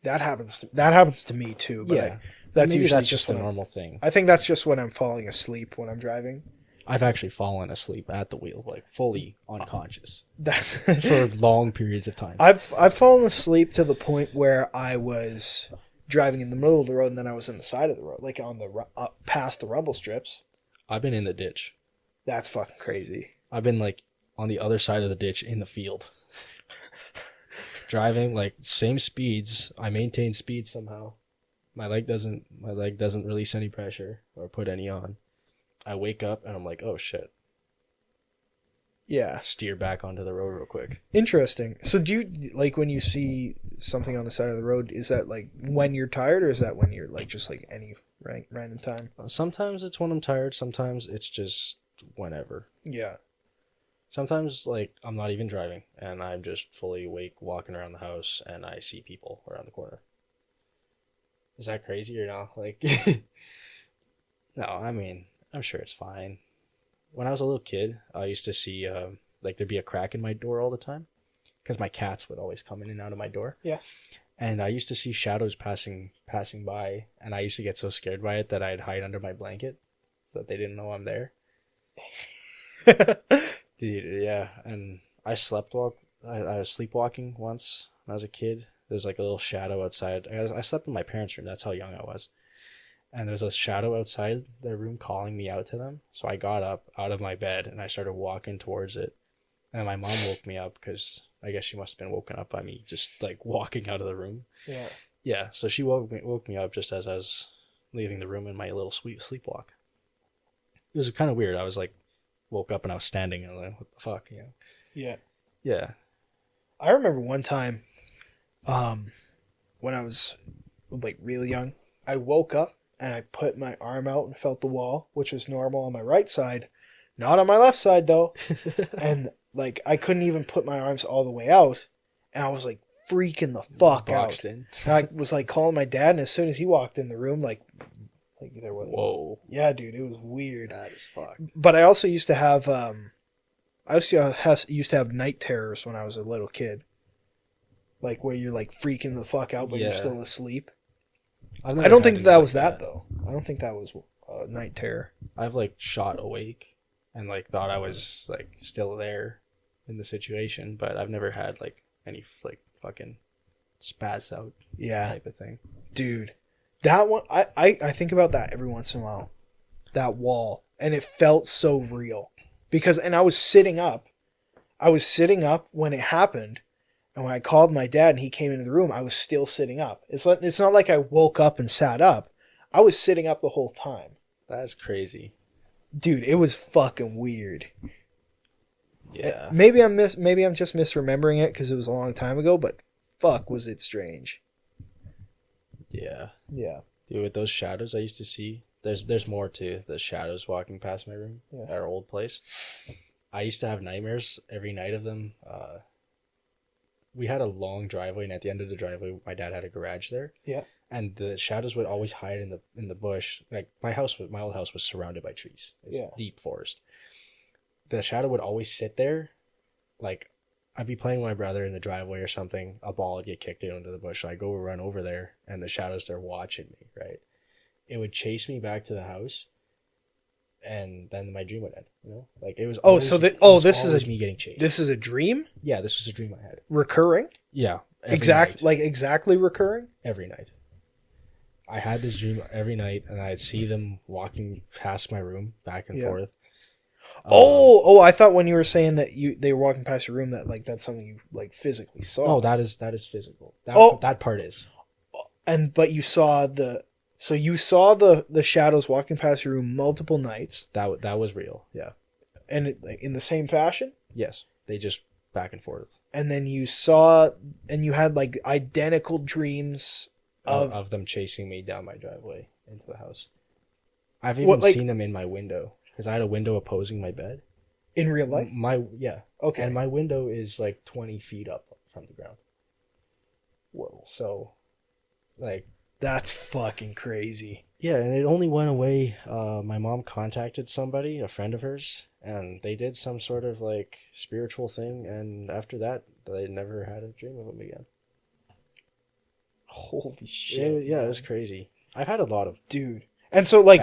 That happens to me too. But Yeah, that's maybe usually that's just a normal thing. I think that's just when I'm falling asleep when I'm driving. I've actually fallen asleep at the wheel, like fully unconscious That's for long periods of time. I've fallen asleep to the point where I was driving in the middle of the road and then I was on the side of the road, like on the past the rumble strips. I've been in the ditch. That's fucking crazy. I've been like on the other side of the ditch in the field. Driving like same speeds. I maintain speed somehow. My leg doesn't release any pressure or put any on. I wake up and I'm like, oh shit. Yeah. Steer back onto the road real quick. Interesting. So do you, like, when you see something on the side of the road, is that like when you're tired, or is that when you're like just like any random time? Sometimes it's when I'm tired. Sometimes it's just whenever. Yeah. Sometimes like I'm not even driving and I'm just fully awake walking around the house and I see people around the corner. Is that crazy or no? Like, no, I mean, I'm sure it's fine. When I was a little kid, I used to see like there'd be a crack in my door all the time because my cats would always come in and out of my door. Yeah. And I used to see shadows passing by, and I used to get so scared by it that I'd hide under my blanket so that they didn't know I'm there. Dude, yeah. And I I was sleepwalking once when I was a kid. There's like a little shadow outside. I slept in my parents' room. That's how young I was. And there's a shadow outside their room calling me out to them. So I got up out of my bed and I started walking towards it. And my mom woke me up because I guess she must have been woken up by me just like walking out of the room. Yeah. Yeah, so she woke me up just as I was leaving the room in my little sweet sleepwalk. It was kind of weird. I was like, woke up and I was standing and I was like, what the fuck, you know? Yeah. Yeah. I remember one time, when I was like really young, I woke up and I put my arm out and felt the wall, which was normal on my right side, not on my left side though. And like I couldn't even put my arms all the way out, and I was like freaking the fuck out. And I was like calling my dad, and as soon as he walked in the room, like there was, whoa, yeah, dude, it was weird. that is fucked. But I also used to have used to have night terrors when I was a little kid, like where you're like freaking the fuck out but you're still asleep. I don't think that was that though. I don't think that was night terror. I've like shot awake and like thought I was like still there in the situation, but I've never had like any like fucking spaz out type of thing. Dude, that one, I think about that every once in a while. That wall, and it felt so real because, and I was sitting up when it happened. And when I called my dad and he came into the room, I was still sitting up. It's not like I woke up and sat up. I was sitting up the whole time. That's crazy. Dude, it was fucking weird. Yeah. Maybe I'm just misremembering it because it was a long time ago, but fuck was it strange. Yeah. Yeah. Dude, with those shadows I used to see, there's more to the shadows walking past my room at our old place. I used to have nightmares every night of them. We had a long driveway, and at the end of the driveway, my dad had a garage there. Yeah. and the shadows would always hide in the bush. Like my old house was surrounded by trees. It's deep forest. The shadow would always sit there, like I'd be playing with my brother in the driveway or something. A ball would get kicked into the bush. So I go run over there, and the shadow's there watching me. Right, it would chase me back to the house, and then my dream would end. You know, like it was. This is me getting chased. This is a dream. Yeah, this was a dream I had. Recurring. Yeah, exactly recurring every night. I had this dream every night, and I'd see them walking past my room back and forth. I thought when you were saying that they were walking past your room that like that's something you like physically saw. No, that is physical. That part is. But you saw the shadows walking past your room multiple nights. That was real. Yeah. And in the same fashion? Yes. They just back and forth. And then you saw and you had like identical dreams of them chasing me down my driveway into the house. I've even seen them in my window. Because I had a window opposing my bed. In real life? Okay. And my window is like 20 feet up from the ground. Whoa. So, like... That's fucking crazy. Yeah, and it only went away. My mom contacted somebody, a friend of hers, and they did some sort of like spiritual thing, and after that, they never had a dream of him again. Holy shit. It was crazy. I've had a lot of... Dude. And so like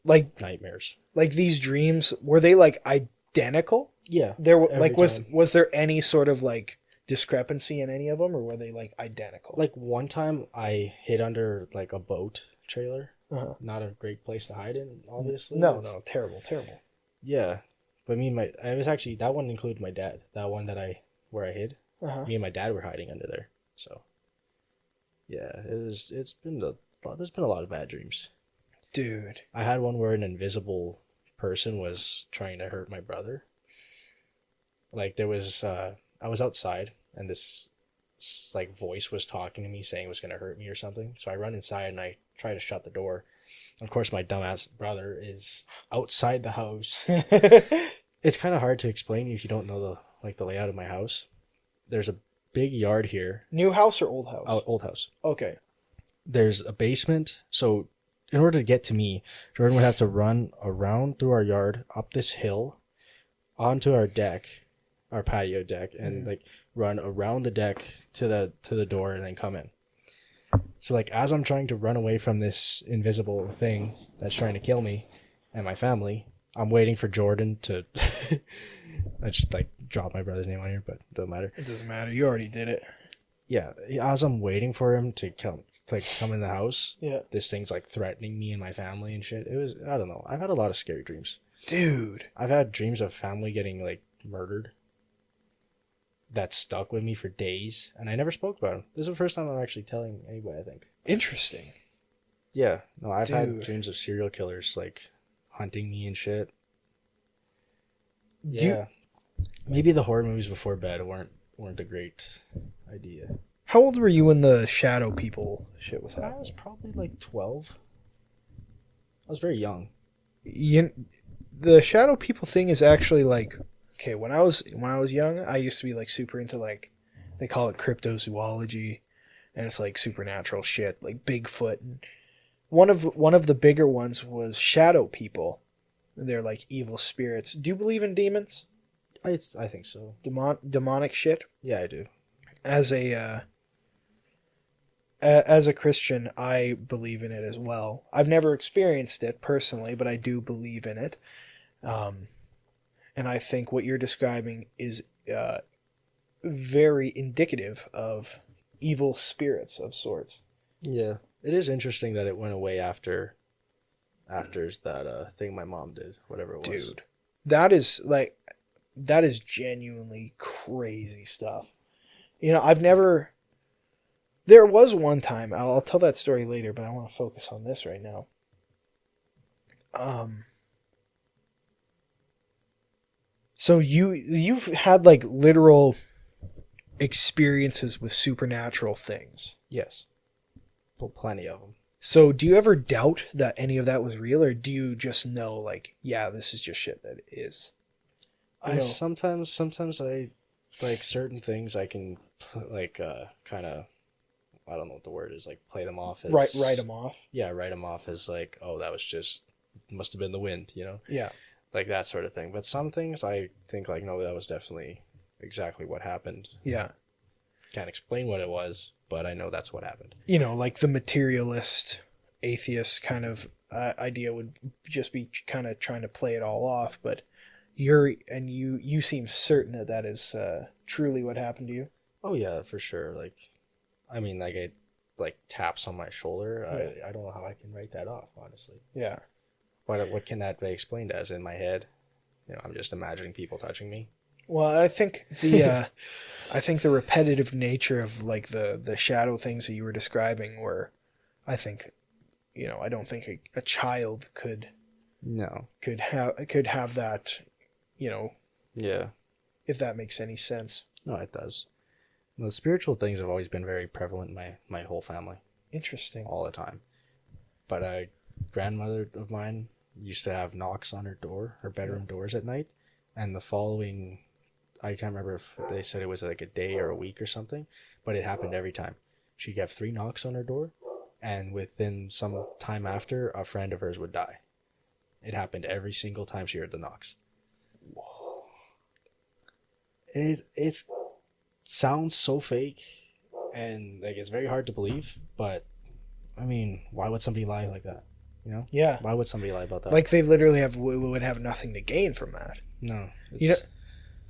nightmares. Like these dreams, were they like identical? Yeah. Was there any sort of like discrepancy in any of them, or were they like identical? Like one time I hid under like a boat trailer. Not a great place to hide in, obviously. No, terrible. Yeah. But that one included my dad. That one where I hid. Me and my dad were hiding under there. So yeah, there's been a lot of bad dreams. Dude. I had one where an invisible person was trying to hurt my brother. Like there was, I was outside and this like voice was talking to me saying it was going to hurt me or something. So I run inside and I try to shut the door. And of course my dumbass brother is outside the house. It's kind of hard to explain if you don't know the layout of my house. There's a big yard here. New house or old house? Oh, old house. Okay. There's a basement. So in order to get to me, Jordan would have to run around through our yard, up this hill, onto our deck, our patio deck, and like run around the deck to the door and then come in. So like as I'm trying to run away from this invisible thing that's trying to kill me and my family, I'm waiting for Jordan to I just like drop my brother's name on here, but it doesn't matter. It doesn't matter. You already did it. Yeah, as I'm waiting for him to come in the house, this thing's like threatening me and my family and shit. It was, I don't know. I've had a lot of scary dreams. Dude. I've had dreams of family getting like murdered. That stuck with me for days, and I never spoke about them. This is the first time I'm actually telling anybody, I think. Interesting. Yeah, no, I've had dreams of serial killers like hunting me and shit. Yeah. Maybe the horror movies before bed weren't a great idea. How old were you when the shadow people shit was happening? I was probably like 12. I was very young. The shadow people thing is actually like, okay, when I was young, I used to be like super into like, they call it cryptozoology, and it's like supernatural shit, like Bigfoot. And one of the bigger ones was shadow people. They're like evil spirits. Do you believe in demons? I think so. Demonic shit? Yeah, I do. As a Christian, I believe in it as well. I've never experienced it personally, but I do believe in it. And I think what you're describing is very indicative of evil spirits of sorts. Yeah. It is interesting that it went away after that thing my mom did, whatever it was. Dude, that is genuinely crazy stuff. You know, there was one time, I'll tell that story later, but I want to focus on this right now. So you've had like literal experiences with supernatural things. Yes. Well, plenty of them. So do you ever doubt that any of that was real, or do you just know like, yeah, this is just shit that it is? Sometimes I like certain things I can like kind of I don't know what the word is, like play them off as write them off. Yeah, write them off as like, oh, that was just must have been the wind, you know? Yeah. Like that sort of thing. But some things I think like, no, that was definitely exactly what happened. Yeah. Can't explain what it was, but I know that's what happened. You know, like the materialist, atheist kind of idea would just be kind of trying to play it all off, but you seem certain that that is truly what happened to you. Oh yeah, for sure. Like, I mean, like it like taps on my shoulder. Yeah. I don't know how I can write that off, honestly. Yeah. What can that be explained as in my head? You know, I'm just imagining people touching me. Well, I think the repetitive nature of like the shadow things that you were describing were, I think, you know, I don't think a child could have that, you know. Yeah. If that makes any sense. No, it does. The spiritual things have always been very prevalent in my whole family. Interesting. All the time. But a grandmother of mine used to have knocks on her bedroom doors at night, and the following, I can't remember if they said it was like a day or a week or something, but it happened every time. She'd have 3 knocks on her door, and within some time after, a friend of hers would die. It happened every single time she heard the knocks. Whoa. It sounds so fake, and like it's very hard to believe, but I mean, why would somebody lie like that? You know? Yeah. Why would somebody lie about that? Like they literally would have nothing to gain from that. No. You know?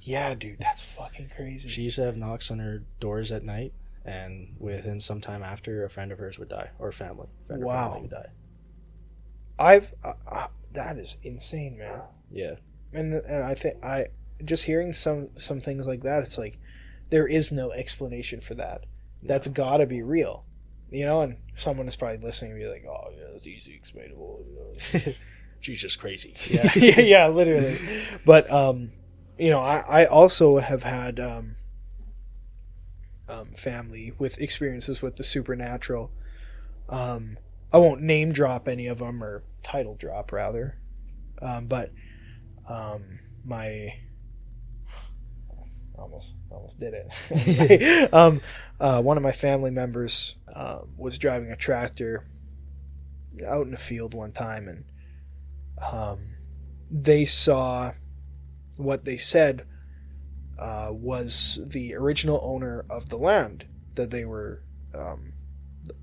Yeah, dude, that's fucking crazy. She used to have knocks on her doors at night, and within some time after, a friend of hers would die, or family. Family would die. That is insane, man. Yeah. And I think just hearing some things like that, it's like there is no explanation for that. That's got to be real. You know, and someone is probably listening and be like, "Oh, yeah, it's easy explainable." You know? She's just crazy. Yeah, yeah, literally. But you know, I also have had family with experiences with the supernatural. I won't name drop any of them, or title drop rather, but my almost did it. One of my family members was driving a tractor out in the field one time, and they saw what they said was the original owner of the land that they were,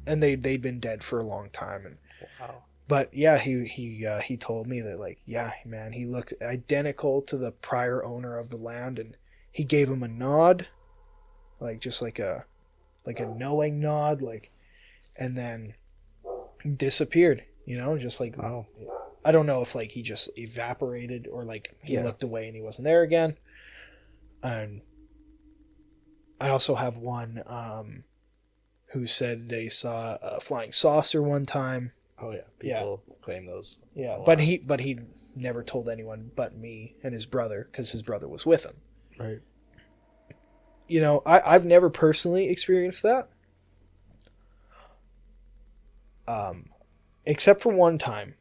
and they'd been dead for a long time. And wow. But yeah, he told me that, like, yeah, man, he looked identical to the prior owner of the land, and he gave him a nod, like just like a knowing nod, like, and then disappeared. You know, just like, wow. I don't know if like he just evaporated or like he looked away and he wasn't there again. And I also have one who said they saw a flying saucer one time. Oh yeah, people claim those. Yeah, but he never told anyone but me and his brother, because his brother was with him. Right. You know, I've never personally experienced that. Except for one time.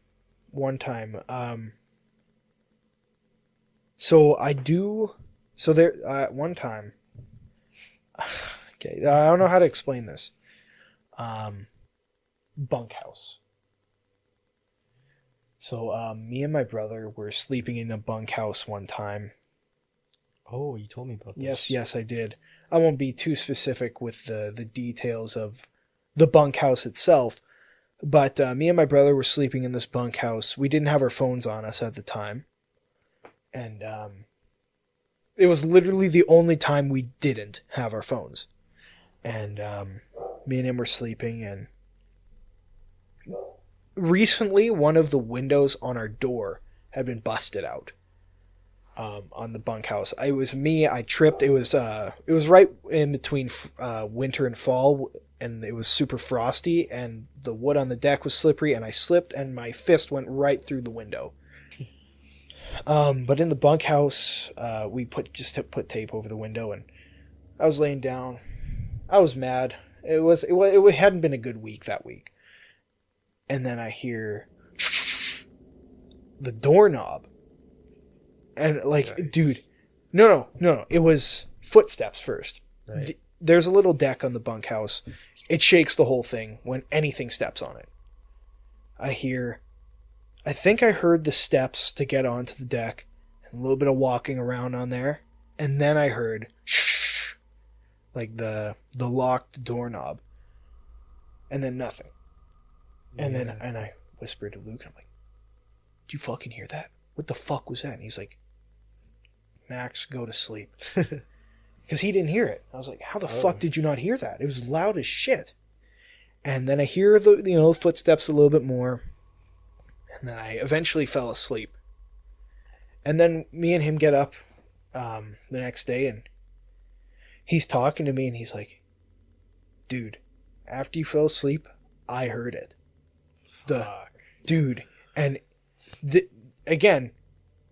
So there, one time. Okay, I don't know how to explain this. Bunkhouse. So, me and my brother were sleeping in a bunkhouse one time. Oh, you told me about this. Yes, I did. I won't be too specific with the details of the bunkhouse itself, but me and my brother were sleeping in this bunkhouse. We didn't have our phones on us at the time, and it was literally the only time we didn't have our phones. And me and him were sleeping, and recently one of the windows on our door had been busted out. On the bunkhouse. It was me. I tripped. It was right in between winter and fall, and it was super frosty, and the wood on the deck was slippery, and I slipped, and my fist went right through the window. But in the bunkhouse, we put tape over the window, and I was laying down. I was mad. It hadn't been a good week that week, and then I hear the doorknob. And like, nice. Dude, no, it was footsteps first. Right. there's a little deck on the bunkhouse. It shakes the whole thing when anything steps on it. I think I heard the steps to get onto the deck, and a little bit of walking around on there, and then I heard shh, like the locked doorknob, and then nothing. And then I whispered to Luke, and I'm like, "Do you fucking hear that? What the fuck was that?" And he's like, "Max, go to sleep." Because he didn't hear it. I was like, "How the fuck did you not hear that? It was loud as shit." And then I hear the footsteps a little bit more, and then I eventually fell asleep. And then me and him get up the next day, and he's talking to me, and he's like, "Dude, after you fell asleep, I heard it." Dude, and again,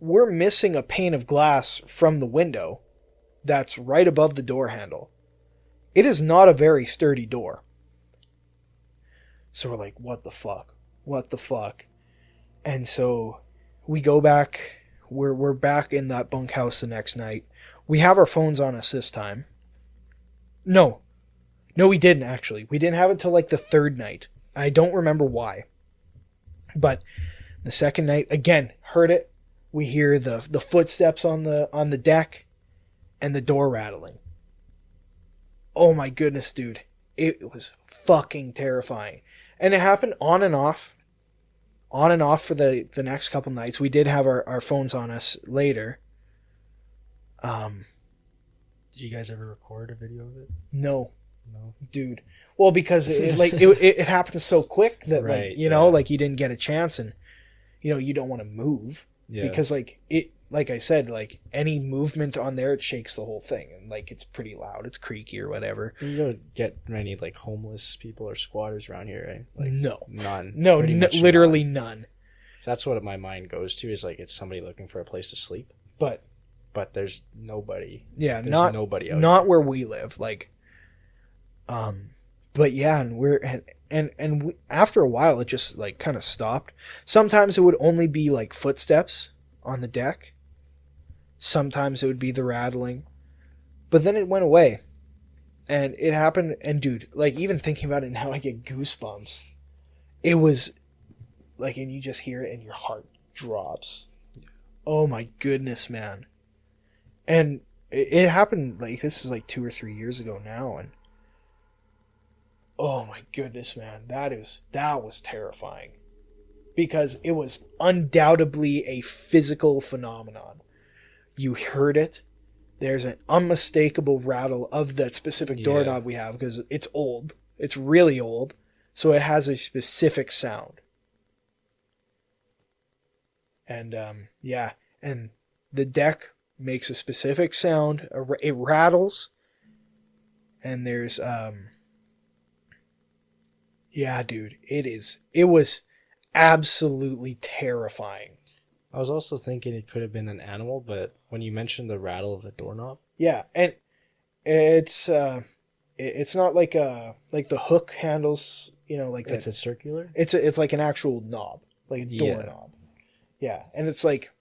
we're missing a pane of glass from the window that's right above the door handle. It is not a very sturdy door. So we're like, what the fuck? What the fuck? And so we go back. We're back in that bunkhouse the next night. We have our phones on us this time. No, we didn't actually. We didn't have it till like the third night. I don't remember why. But the second night, again, heard it. We hear the footsteps on the deck and the door rattling. Oh my goodness, dude. It was fucking terrifying. And it happened on and off for the next couple nights. We did have our phones on us later. Did you guys ever record a video of it? No. No. Dude. Well, because it happened so quick that right, you didn't get a chance, and you don't want to move because like I said, like any movement on there, it shakes the whole thing, and like it's pretty loud, it's creaky or whatever. You don't get many like homeless people or squatters around here, right? Like, no, none. No, literally none. So that's what my mind goes to, is like it's somebody looking for a place to sleep, but there's nobody. Yeah, there's nobody out not here. Where we live, like. But yeah, and we, after a while, it just like kind of stopped. Sometimes it would only be like footsteps on the deck. Sometimes it would be the rattling, but then it went away, and it happened. And dude, like even thinking about it now, I get goosebumps. It was like, and you just hear it, and your heart drops. Oh my goodness, man! And it happened like this is like 2 or 3 years ago now, and. Oh my goodness, man. That was terrifying. Because it was undoubtedly a physical phenomenon. You heard it. There's an unmistakable rattle of that specific doorknob we have, because it's old. It's really old. So it has a specific sound. And and the deck makes a specific sound. It rattles. And there's yeah, dude, it was absolutely terrifying. I was also thinking it could have been an animal, but when you mentioned the rattle of the doorknob. Yeah, and it's not like the hook handles, like it's a circular? It's like an actual knob, like a doorknob. Yeah, and it's like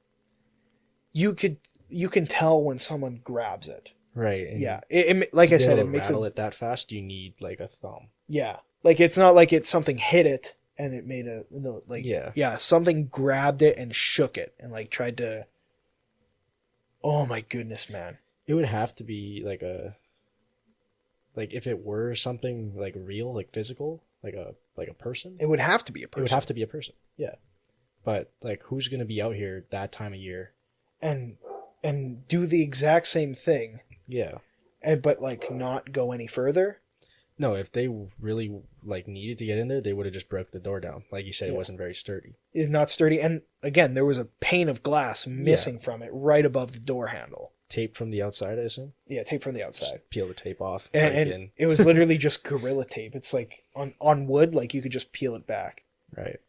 you can tell when someone grabs it. Right. Yeah. It like I said, it makes rattle it that fast, you need like a thumb. Yeah. Like it's not like it's something hit it and it made something grabbed it and shook it and like tried to. Oh my goodness, man! It would have to be like if it were something like real, like physical, like a person. It would have to be a person. It would have to be a person. Yeah, but like who's gonna be out here that time of year and do the exact same thing? Yeah, but like not go any further. No, if they really like needed to get in there, they would have just broke the door down. Like you said, It wasn't very sturdy. It's not sturdy, and again, there was a pane of glass missing from it right above the door handle. Tape from the outside, I assume. Yeah, tape from the outside. Just peel the tape off. And it was literally just Gorilla Tape. It's like on wood, like you could just peel it back. Right.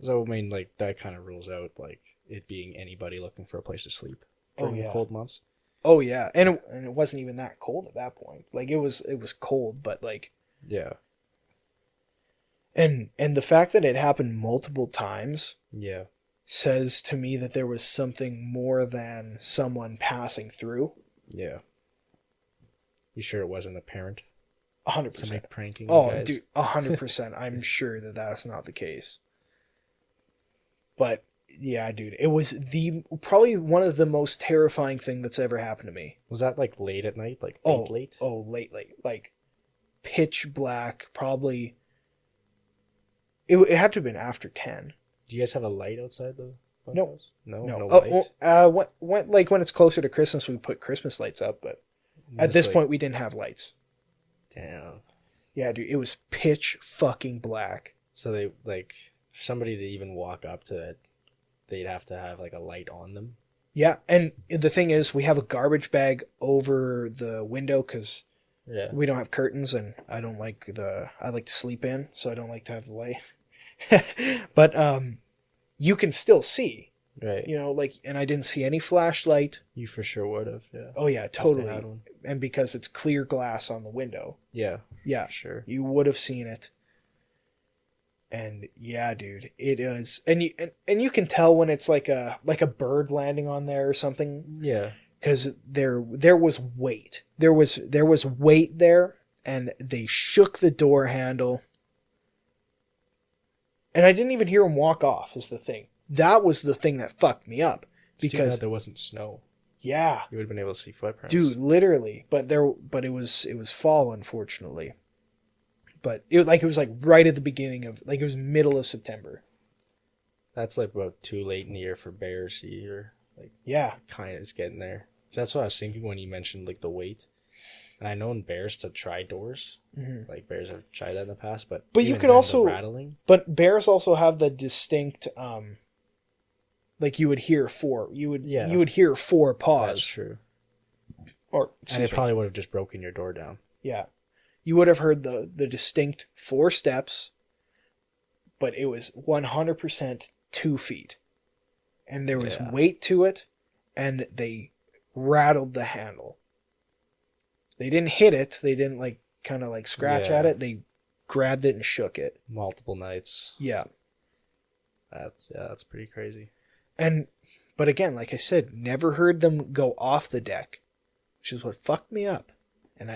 So I mean, like that kind of rules out like it being anybody looking for a place to sleep during the cold months. Oh yeah, and it wasn't even that cold at that point. Like it was cold, but like yeah. And the fact that it happened multiple times, says to me that there was something more than someone passing through. Yeah. You sure it wasn't a parent? 100%. Somebody pranking you Oh, guys? dude, 100%. I'm sure that that's not the case. But yeah, dude, it was probably one of the most terrifying thing that's ever happened to me. Was that like late at night? Like late? Oh, late, like pitch black. Probably. It had to have been after 10. Do you guys have a light outside the No. bunkhouse? No Oh, light. when it's closer to Christmas, we put Christmas lights up. But at this point, we didn't have lights. Damn. Yeah, dude, it was pitch fucking black. So they like somebody to even walk up to it, they'd have to have like a light on them. Yeah, and the thing is, we have a garbage bag over the window because we don't have curtains, and I like to sleep in, so I don't like to have the light. But you can still see, right? You know, like, and I didn't see any flashlight. You for sure would have, yeah. Oh yeah, totally. And because it's clear glass on the window. Yeah, yeah, sure. You would have seen it. And yeah, dude, it is, and you can tell when it's like a bird landing on there or something. Yeah, because there was weight. There was weight there, and they shook the door handle. And I didn't even hear him walk off. Is the thing. That was the thing that fucked me up because there wasn't snow. Yeah, you would have been able to see footprints, dude. Literally, but it was fall, unfortunately. But it was like right at the beginning of, like, it was middle of September. That's like about too late in the year for bears here. Like, yeah, kind of it's getting there. So that's what I was thinking when you mentioned like the weight. And I known bears to try doors. Mm-hmm. Like bears have tried that in the past, but you could also rattling. But bears also have the distinct, like you would hear four. You would hear four paws. That's true. And it probably would have just broken your door down. Yeah. You would have heard the distinct 4 steps, but it was 100% 2 feet. And there was weight to it, and they rattled the handle. They didn't hit it. They didn't like kind of like scratch at it. They grabbed it and shook it. Multiple nights. Yeah. That's pretty crazy. But again, like I said, never heard them go off the deck, which is what fucked me up. And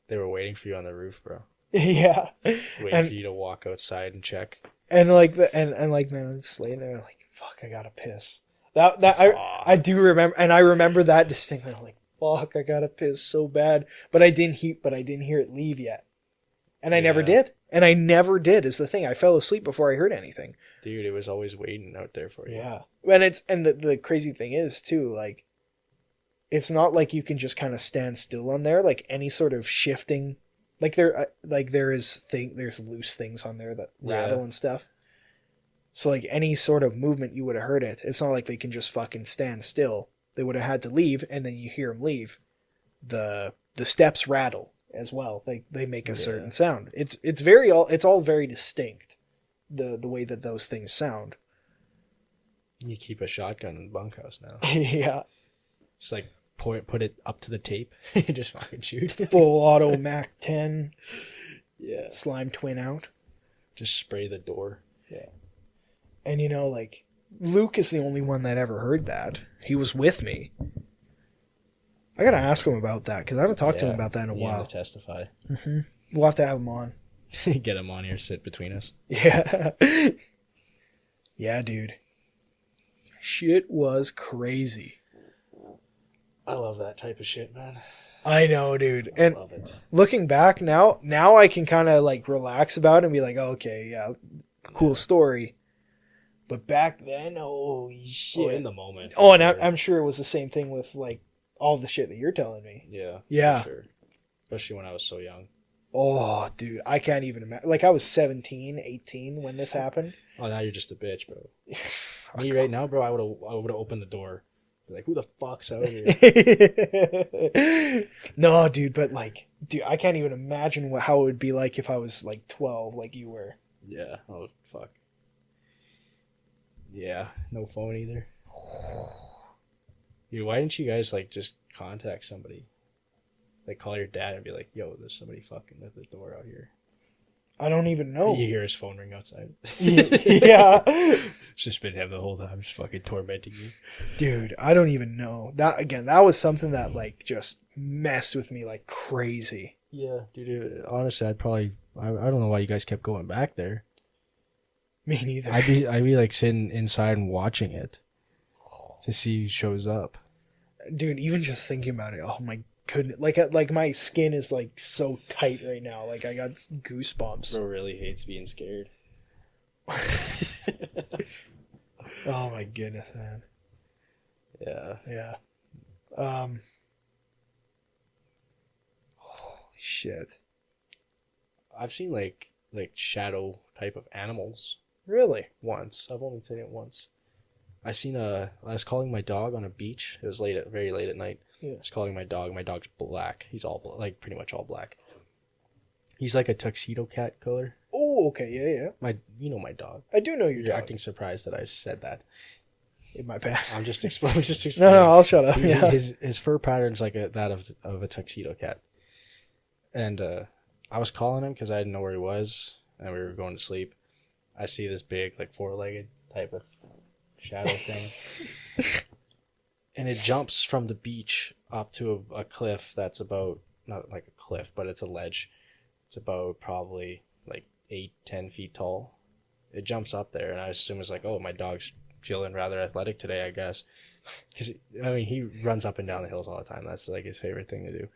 they were waiting for you on the roof, bro. Yeah. Waiting for you to walk outside and check. And like man, I'm just laying there like, fuck, I gotta piss. I do remember, and I remember that distinctly. I'm like, fuck, I gotta piss so bad. But I didn't hear it leave yet. And I never did. And I never did is the thing. I fell asleep before I heard anything. Dude, it was always waiting out there for you. Yeah. And the crazy thing is too, like, it's not like you can just kind of stand still on there. Like any sort of shifting, there's loose things on there that rattle and stuff. So like any sort of movement, you would have heard it. It's not like they can just fucking stand still. They would have had to leave, and then you hear them leave. The steps rattle as well. They make a certain sound. It's all very distinct. The way that those things sound. You keep a shotgun in the bunkhouse now. Yeah. Just like put it up to the tape. Just fucking shoot. Full auto Mac 10. Yeah. Slime twin out. Just spray the door. Yeah. And like, Luke is the only one that ever heard that. He was with me. I gotta ask him about that, because I haven't talked to him about that in a while. To testify. Mm-hmm. We'll have to have him on. Get him on here, sit between us. Yeah. Yeah, dude. Shit was crazy. I love that type of shit, man. I know, dude. And love it. Looking back now I can kind of like relax about it and be like, oh, okay, yeah, cool story. But back then, holy shit. Oh, in the moment. Oh, and I'm sure it was the same thing with like all the shit that you're telling me. Yeah. Yeah. For sure. Especially when I was so young. Oh, dude, I can't even imagine. Like, I was 17, 18 when this happened. Oh, now you're just a bitch, bro. Me right now, bro, I would have opened the door. Be like, who the fuck's out here? No, dude, but like, dude, I can't even imagine how it would be like if I was like 12, like you were. Yeah. Oh, fuck. Yeah. No phone either. Dude, why didn't you guys like just contact somebody? Like, call your dad and be like, yo, there's somebody fucking at the door out here. I don't even know. You hear his phone ring outside. Yeah. It's just been him the whole time, just fucking tormenting you. Dude, I don't even know. That was something that, like, just messed with me like crazy. Yeah, dude. Honestly, I don't know why you guys kept going back there. Me neither. I'd be like sitting inside and watching it to see who shows up. Dude, even just thinking about it, oh my goodness. Like my skin is, like, so tight right now. Like, I got goosebumps. Bro really hates being scared. Oh my goodness, man. Yeah. Yeah. Holy shit. I've seen like shadow type of animals Really? once. I've only seen it once. I was calling my dog on a beach. It was very late at night. Yeah. I was calling my dog. My dog's black. He's all like pretty much all black. He's like a tuxedo cat color. Oh, okay, yeah. You know my dog. I do know your You're dog. acting surprised that I said that. My bad. I'm just explaining. No, I'll shut up. Yeah. His fur pattern's like that of a tuxedo cat. And I was calling him because I didn't know where he was, and we were going to sleep. I see this big, like, four-legged type of shadow thing. And it jumps from the beach up to a cliff that's about, not like a cliff, but it's a ledge. It's about probably like 8-10 feet tall. It jumps up there, and I assume it's like, oh, my dog's feeling rather athletic today, I guess. Because, I mean, he runs up and down the hills all the time. That's like his favorite thing to do.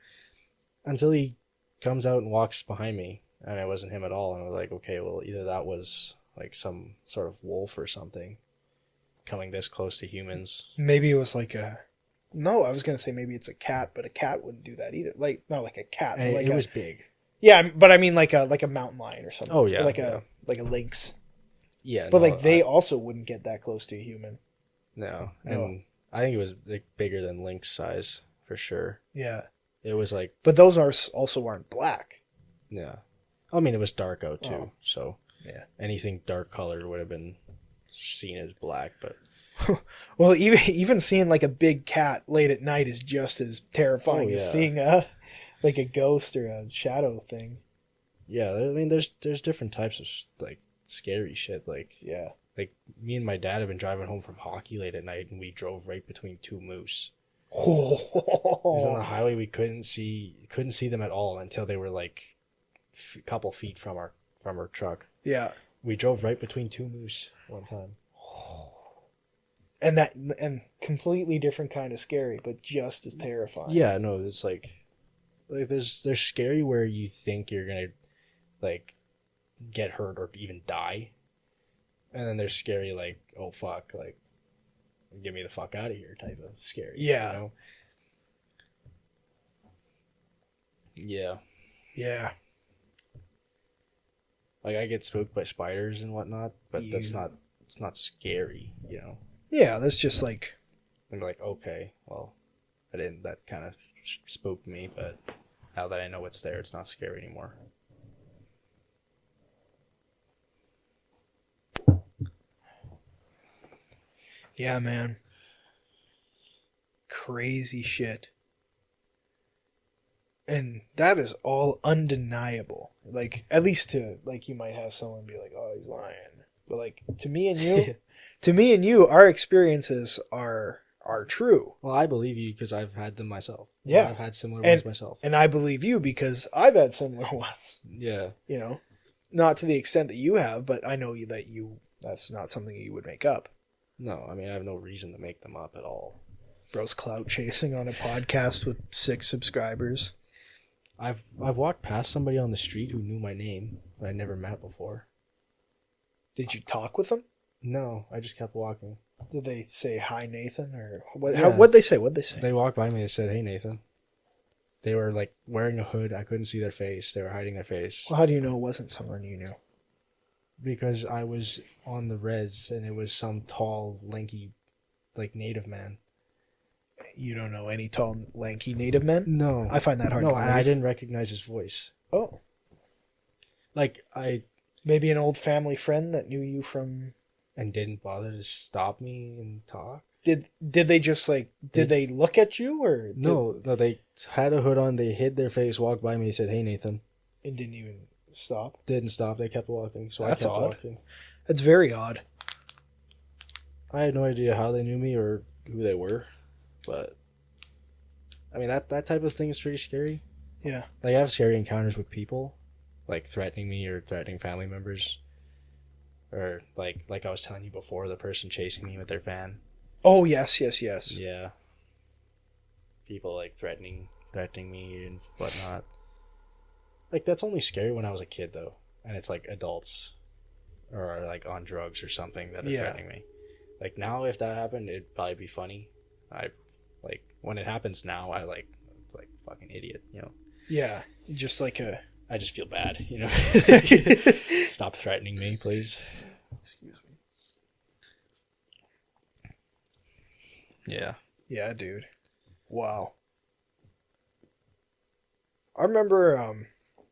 Until he comes out and walks behind me, and it wasn't him at all. And I was like, okay, well, either that was like some sort of wolf or something coming this close to humans. Maybe it was like a... No, I was going to say maybe it's a cat, but a cat wouldn't do that either. Like, not like a cat, but like it was big. Yeah, but I mean like a mountain lion or something. Oh, yeah. Or like a lynx. Yeah. But, like, they also wouldn't get that close to a human. No. No. And I think it was like bigger than lynx size, for sure. Yeah. It was like... But those also aren't black. Yeah. I mean, it was dark out, too. Oh. So Yeah. anything dark colored would have been seen as black, but... Well, even seeing like a big cat late at night is just as terrifying as seeing like a ghost or a shadow thing. Yeah, I mean, there's different types of like scary shit. Like, Yeah. like me and my dad have been driving home from hockey late at night, and we drove right between two moose. Because on the highway, we couldn't see them at all until they were like a couple feet from our truck. Yeah. We drove right between two moose one time. And completely different kind of scary, but just as terrifying. Yeah, no, it's like there's scary where you think you're gonna like get hurt or even die, and then there's scary like, oh fuck, like get me the fuck out of here type of scary. Yeah. You know? Yeah. Yeah. Like I get spooked by spiders and whatnot, but it's not scary, you know. Yeah, that's just like... I'm like, okay, well, that kind of spooked me, but now that I know it's there, it's not scary anymore. Yeah, man. Crazy shit. And that is all undeniable. Like, at least to, like, you might have someone be like, oh, he's lying. But, like, to me and you, our experiences are true. Well, I believe you because I've had them myself. Yeah. I've had similar ones myself. And I believe you because I've had similar ones. Yeah. You know, not to the extent that you have, but I know that's not something you would make up. No, I mean, I have no reason to make them up at all. Bro's clout chasing on a podcast with 6 subscribers. I've walked past somebody on the street who knew my name, but I never met before. Did you talk with them? No, I just kept walking. Did they say hi, Nathan, or what? Yeah. What'd they say? They walked by me and said, "Hey, Nathan." They were like wearing a hood. I couldn't see their face. They were hiding their face. Well, how do you know it wasn't someone you knew? Because I was on the res and it was some tall, lanky, like native man. You don't know any tall, lanky native men? No, I find that hard. No, to and I didn't recognize his voice. Oh, like maybe an old family friend that knew you from. And didn't bother to stop me and talk. Did they just like? Did they look at you or? No, they had a hood on. They hid their face, walked by me, said, "Hey, Nathan," and didn't even stop. Didn't stop. They kept walking. So That's I kept odd. walking. That's very odd. I had no idea how they knew me or who they were, but I mean that type of thing is pretty scary. Yeah. Like I have scary encounters with people, like threatening me or threatening family members, or like I was telling you before, the person chasing me with their van. Oh yes. Yeah. People like threatening me and whatnot. Like that's only scary when I was a kid though, and it's like adults or like on drugs or something that are threatening me. Like now, if that happened, it'd probably be funny. I like when it happens now. I like fucking idiot, you know. Yeah, just like a. I just feel bad, you know. Stop threatening me, please. Excuse me. Yeah. Yeah, dude. Wow. I remember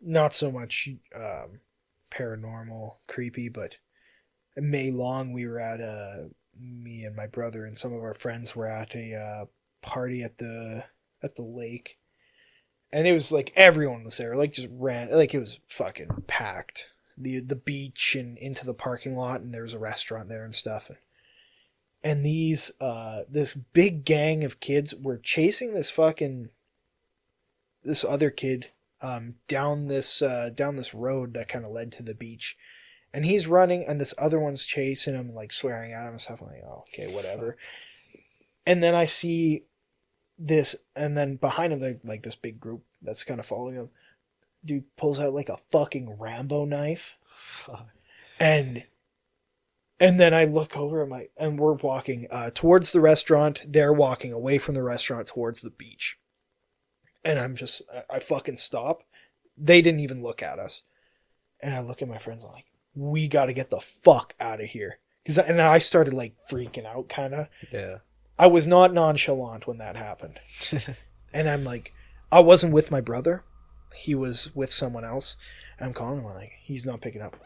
not so much paranormal, creepy, but in May Long we were at me and my brother and some of our friends were at a party at the lake. And it was like everyone was there, like just ran, like it was fucking packed. The beach and into the parking lot, and there was a restaurant there and stuff. And these this big gang of kids were chasing this other kid down this road that kind of led to the beach. And he's running, and this other one's chasing him, like swearing at him and stuff. I'm like, oh, okay, whatever. And then I see this, and then behind him, like this big group that's kind of following him. Dude pulls out like a fucking Rambo knife, and then I look over and we're walking towards the restaurant. They're walking away from the restaurant towards the beach, and I fucking stop. They didn't even look at us, and I look at my friends. I'm like, we got to get the fuck out of here, and I started like freaking out, kind of. Yeah. I was not nonchalant when that happened. And I'm like, I wasn't with my brother. He was with someone else. And I'm calling him. I'm like, he's not picking up.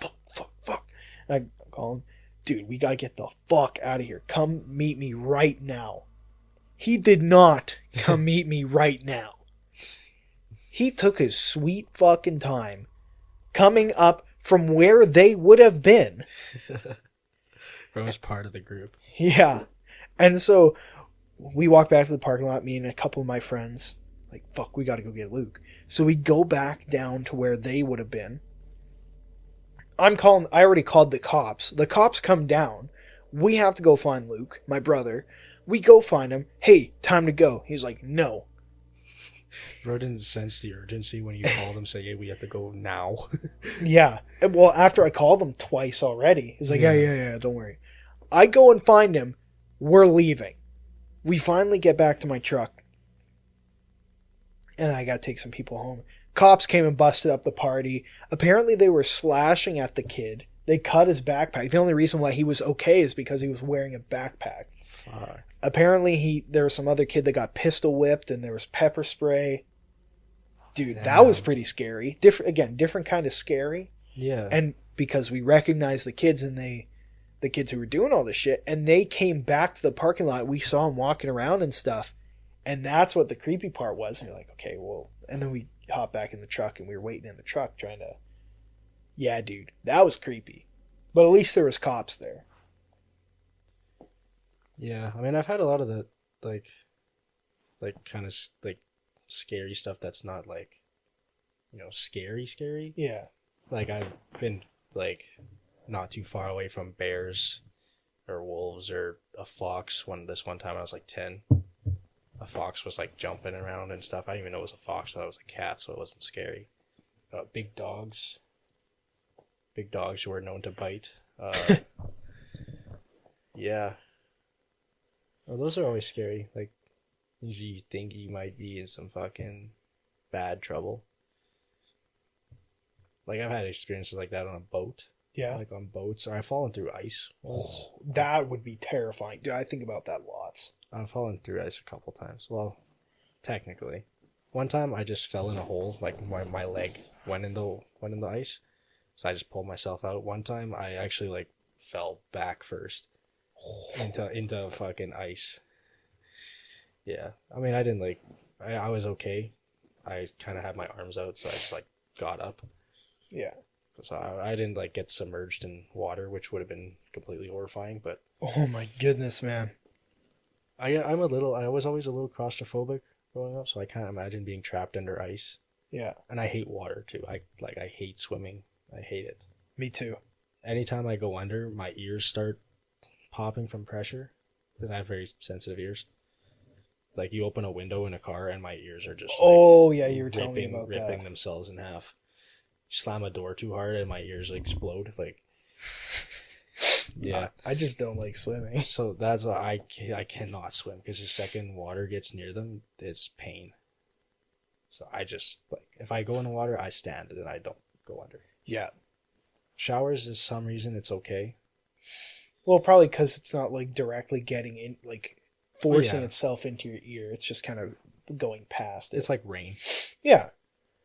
Fuck. And I call him, dude, we got to get the fuck out of here. Come meet me right now. He did not come meet me right now. He took his sweet fucking time coming up from where they would have been. From his part of the group. Yeah. And so we walk back to the parking lot, me and a couple of my friends, like, fuck, we got to go get Luke. So we go back down to where they would have been. I already called the cops. The cops come down. We have to go find Luke, my brother. We go find him. Hey, time to go. He's like, no. Bro didn't sense the urgency when you called him saying, hey, we have to go now. Yeah. Well, after I called him twice already, he's like, yeah, don't worry. I go and find him. We're leaving. We finally get back to my truck. And I got to take some people home. Cops came and busted up the party. Apparently they were slashing at the kid. They cut his backpack. The only reason why he was okay is because he was wearing a backpack. Fuck. Apparently there was some other kid that got pistol whipped and there was pepper spray. Dude, Damn. That was pretty scary. Different kind of scary. Yeah. And because we recognized the kids and the kids who were doing all this shit, and they came back to the parking lot. We saw them walking around and stuff, and that's what the creepy part was. And you're like, okay, well, and then we hopped back in the truck, and we were waiting in the truck trying to, yeah, dude, that was creepy, but at least there was cops there. Yeah, I mean, I've had a lot of the like kind of like scary stuff that's not like, you know, scary. Yeah. Like I've been like not too far away from bears or wolves or a fox. This one time I was like 10. A fox was like jumping around and stuff. I didn't even know it was a fox. I thought it was a cat, so it wasn't scary. Big dogs who were known to bite. Yeah. Well, those are always scary. Like, usually you think you might be in some fucking bad trouble. Like, I've had experiences like that on a boat. Yeah. Like on boats. Or I've fallen through ice. Oh, that would be terrifying. Dude, I think about that lots. I've fallen through ice a couple times. Well, technically. One time I just fell in a hole. Like, my leg went in the ice. So I just pulled myself out. One time I actually, like, fell back first. Into fucking ice. Yeah. I mean, I didn't, like... I was okay. I kind of had my arms out, so I just, like, got up. Yeah. So I didn't like get submerged in water, which would have been completely horrifying. But Oh my goodness, man. I was always a little claustrophobic growing up, so I can't imagine being trapped under ice. Yeah, And I hate water too. I hate swimming. I hate it. me too. Anytime I go under, my ears start popping from pressure because I have very sensitive ears. Like you open a window in a car and my ears are just like Oh yeah, you were telling me about ripping that. themselves in half. Slam a door too hard and my ears explode. Like, yeah. I just don't like swimming. So that's why I cannot swim because the second water gets near them, it's pain. So I just like if I go in the water, I stand and I don't go under. Yeah. Showers, is some reason it's okay. Well, probably because it's not like directly getting in, like forcing yeah. itself into your ear. It's just kind of going past it. It's like rain. Yeah.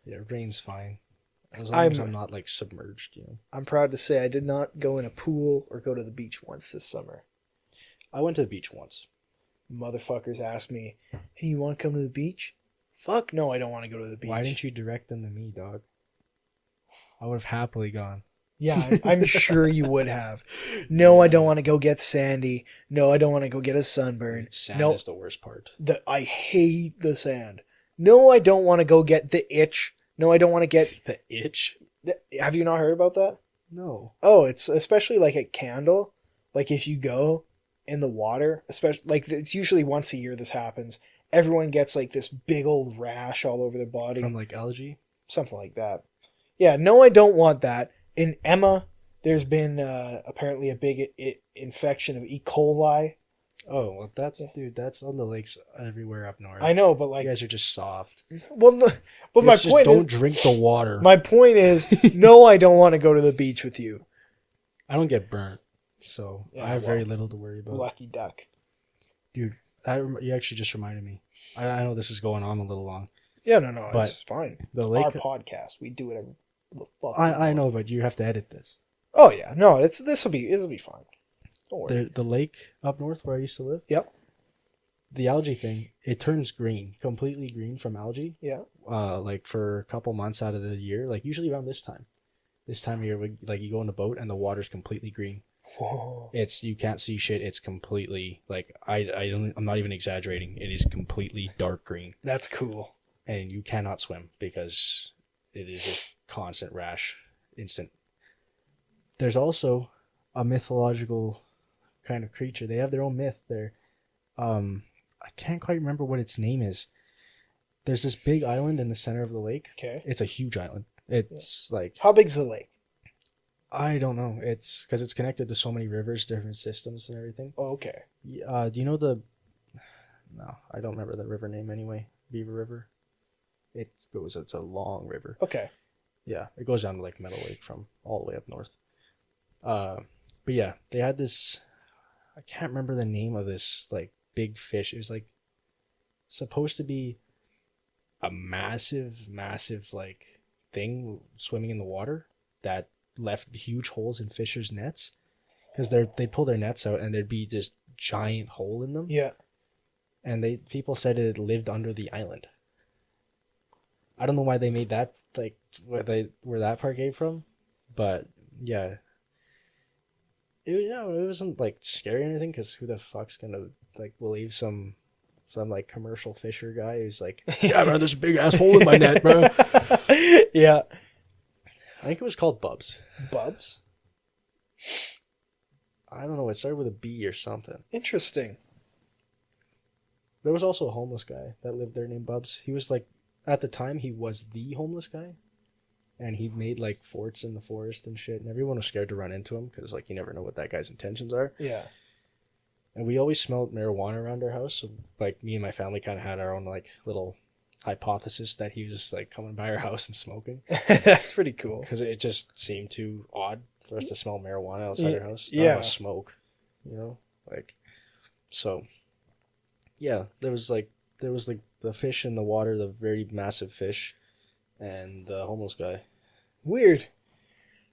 Yeah, rain's fine. As long as I'm not like submerged, I'm proud to say I did not go in a pool or go to the beach once this summer. I went to the beach once. Motherfuckers asked me, "Hey, you want to come to the beach?" Fuck no, I don't want to go to the beach. Why didn't you direct them to me, dog? I would have happily gone. Yeah, I'm sure you would have. No, I don't want to go get sandy. No, I don't want to go get a sunburn. Sand no, is the worst part. I hate the sand. No, I don't want to go get the itch. No, I don't want to get the itch. Have you not heard about that? No. Oh, it's especially like at Candle. Like if you go in the water, especially like it's usually once a year this happens. Everyone gets like this big old rash all over their body. From like algae? Something like that. Yeah, no, I don't want that. In Emma, there's been apparently a big infection of E. coli. Oh, well, that's on the lakes everywhere up north. I know, but like you guys are just soft. Well, but my point don't drink the water. My point is, no, I don't want to go to the beach with you. I don't get burnt, so Yeah, I have very little to worry about. Lucky duck, dude. You actually just reminded me. I know this is going on a little long. Yeah, no, but it's fine. The lake, our podcast, we do whatever the fuck. I know, but you have to edit this. Oh yeah, no, this will be fine. Don't worry. The lake up north where I used to live. Yep. The algae thing, it turns green, completely green from algae. Yeah. Like for a couple months out of the year, like usually around this time of year, like you go in a boat and the water's completely green. Whoa. You can't see shit. It's completely like I'm not even exaggerating. It is completely dark green. That's cool. And you cannot swim because it is just constant rash, instant. There's also a mythological kind of creature. They have their own myth there. I can't quite remember what its name is. There's this big island in the center of the lake. Okay. It's a huge island. It's like... How big's the lake? I don't know. It's because it's connected to so many rivers, different systems and everything. Oh, okay. Do you know the... No, I don't remember the river name anyway. Beaver River? It's a long river. Okay. Yeah, it goes down to like Meadow Lake from all the way up north. But yeah, they had this... I can't remember the name of this like big fish. It was like supposed to be a massive like thing swimming in the water that left huge holes in fishers' nets because they pull their nets out and there'd be this giant hole in them. Yeah. And people said it lived under the island. I don't know why they made that like where that part came from, but yeah. It wasn't like scary or anything because who the fuck's gonna like believe some like commercial fisher guy who's like, yeah, man, there's a big ass hole in my net, bro. Yeah. I think it was called Bubs. Bubs? I don't know. It started with a B or something. Interesting. There was also a homeless guy that lived there named Bubs. He was like, at the time, he was the homeless guy. And he made like forts in the forest and shit. And everyone was scared to run into him because like you never know what that guy's intentions are. Yeah. And we always smelled marijuana around our house. So like me and my family kind of had our own like little hypothesis that he was like coming by our house and smoking. That's pretty cool. Because it just seemed too odd for us to smell marijuana outside our house. Yeah. Smoke, like, so yeah, there was like the fish in the water, the very massive fish, and the homeless guy. Weird.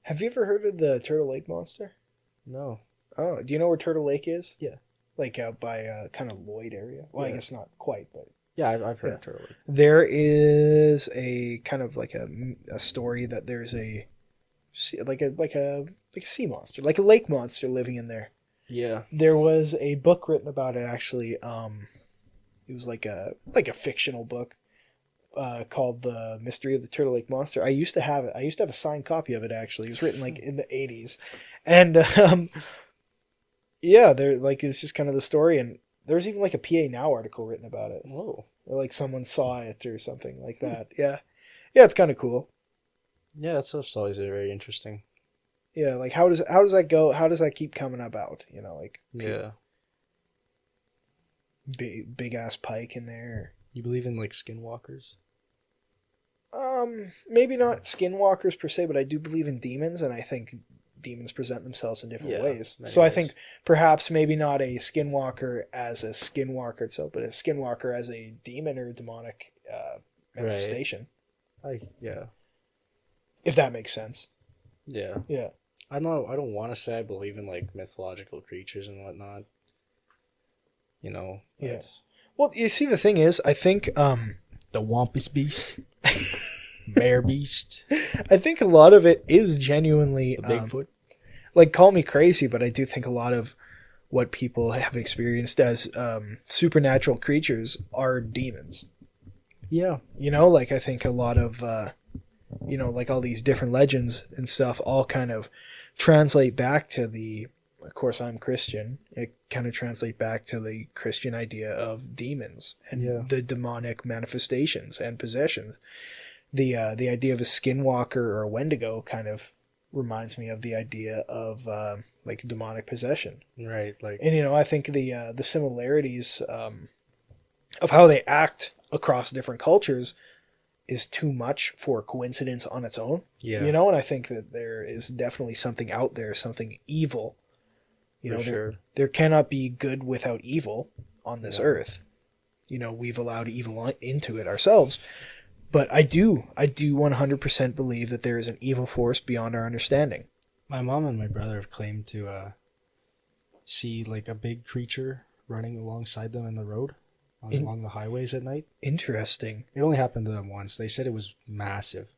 Have you ever heard of the Turtle Lake monster? No. Oh, do you know where Turtle Lake is? Yeah. Like out by kind of Lloyd area. Well, Yeah. I guess not quite, but Yeah, I've heard of Turtle Lake. there is a kind of like a story that there's a like a sea monster, like a lake monster living in there. Yeah. There was a book written about it actually. It was like a fictional book called The Mystery of the Turtle Lake Monster. I used to have it. I used to have a signed copy of it actually. It was written like in the 80s. And yeah, there like it's just kind of the story, and there's even like a PA Now article written about it. Whoa. Or like someone saw it or something like that. Yeah. Yeah, it's kind of cool. Yeah, that stuff's always very interesting. Yeah, like how does that go? How does that keep coming about? You know, like Yeah. big ass pike in there. You believe in like skinwalkers? Maybe not skinwalkers per se, but I do believe in demons, and I think demons present themselves in different ways. So I think perhaps maybe not a skinwalker as a skinwalker itself, but a skinwalker as a demon or demonic manifestation. Yeah. If that makes sense. Yeah. Yeah. I don't want to say I believe in like mythological creatures and whatnot. You know. Yeah. Well, you see, the thing is, I think the Wampus Beast, Bear Beast. I think a lot of it is genuinely the Bigfoot. Like, call me crazy, but I do think a lot of what people have experienced as supernatural creatures are demons. Yeah. You know, like I think a lot of you know, like all these different legends and stuff all kind of translate back to of course I'm Christian, it kind of translate back to the Christian idea of demons and the demonic manifestations and possessions. The idea of a skinwalker or a Wendigo kind of reminds me of the idea of like demonic possession. Right. Like, and you know, I think the similarities of how they act across different cultures is too much for coincidence on its own. Yeah. You know, and I think that there is definitely something out there, something evil. You know, there cannot be good without evil on this earth. You know, we've allowed evil into it ourselves. But I do 100% believe that there is an evil force beyond our understanding. My mom and my brother have claimed to see like a big creature running alongside them in the road. Along the highways at night. Interesting. It only happened to them once. They said it was massive.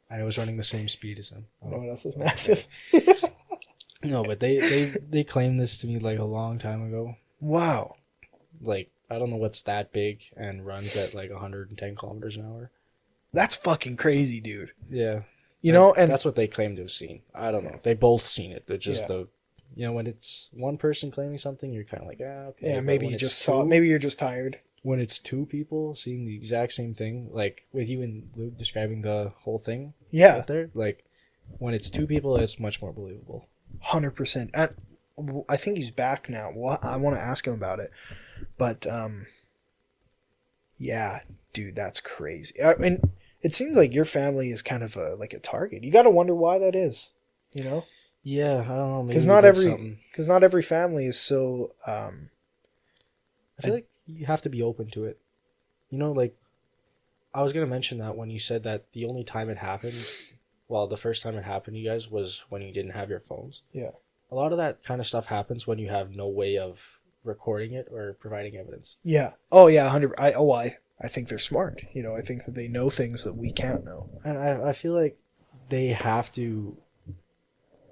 And it was running the same speed as them. I don't know what else is massive. No, but they claimed this to me like a long time ago. Wow. Like, I don't know what's that big and runs at like 110 kilometers an hour. That's fucking crazy, dude. Yeah. You know, and that's what they claim to have seen. I don't know. They both seen it. They're just you know, when it's one person claiming something, you're kind of like, okay. Yeah, maybe you just saw it. Maybe you're just tired. When it's two people seeing the exact same thing, like with you and Luke describing the whole thing. Yeah. Out there, like when it's two people, it's much more believable. 100%. And I think he's back now. Well, I want to ask him about it. But, yeah, dude, that's crazy. I mean, it seems like your family is kind of like a target. You got to wonder why that is, you know? Yeah, I don't know. Because not every family is so. I feel like you have to be open to it. You know, like I was gonna mention that when you said that the only time it happened, well, the first time it happened to you guys was when you didn't have your phones. Yeah. A lot of that kind of stuff happens when you have no way of recording it or providing evidence. Yeah. Oh yeah, 100. I think they're smart. You know, I think that they know things that we can't know. And I feel like they have to.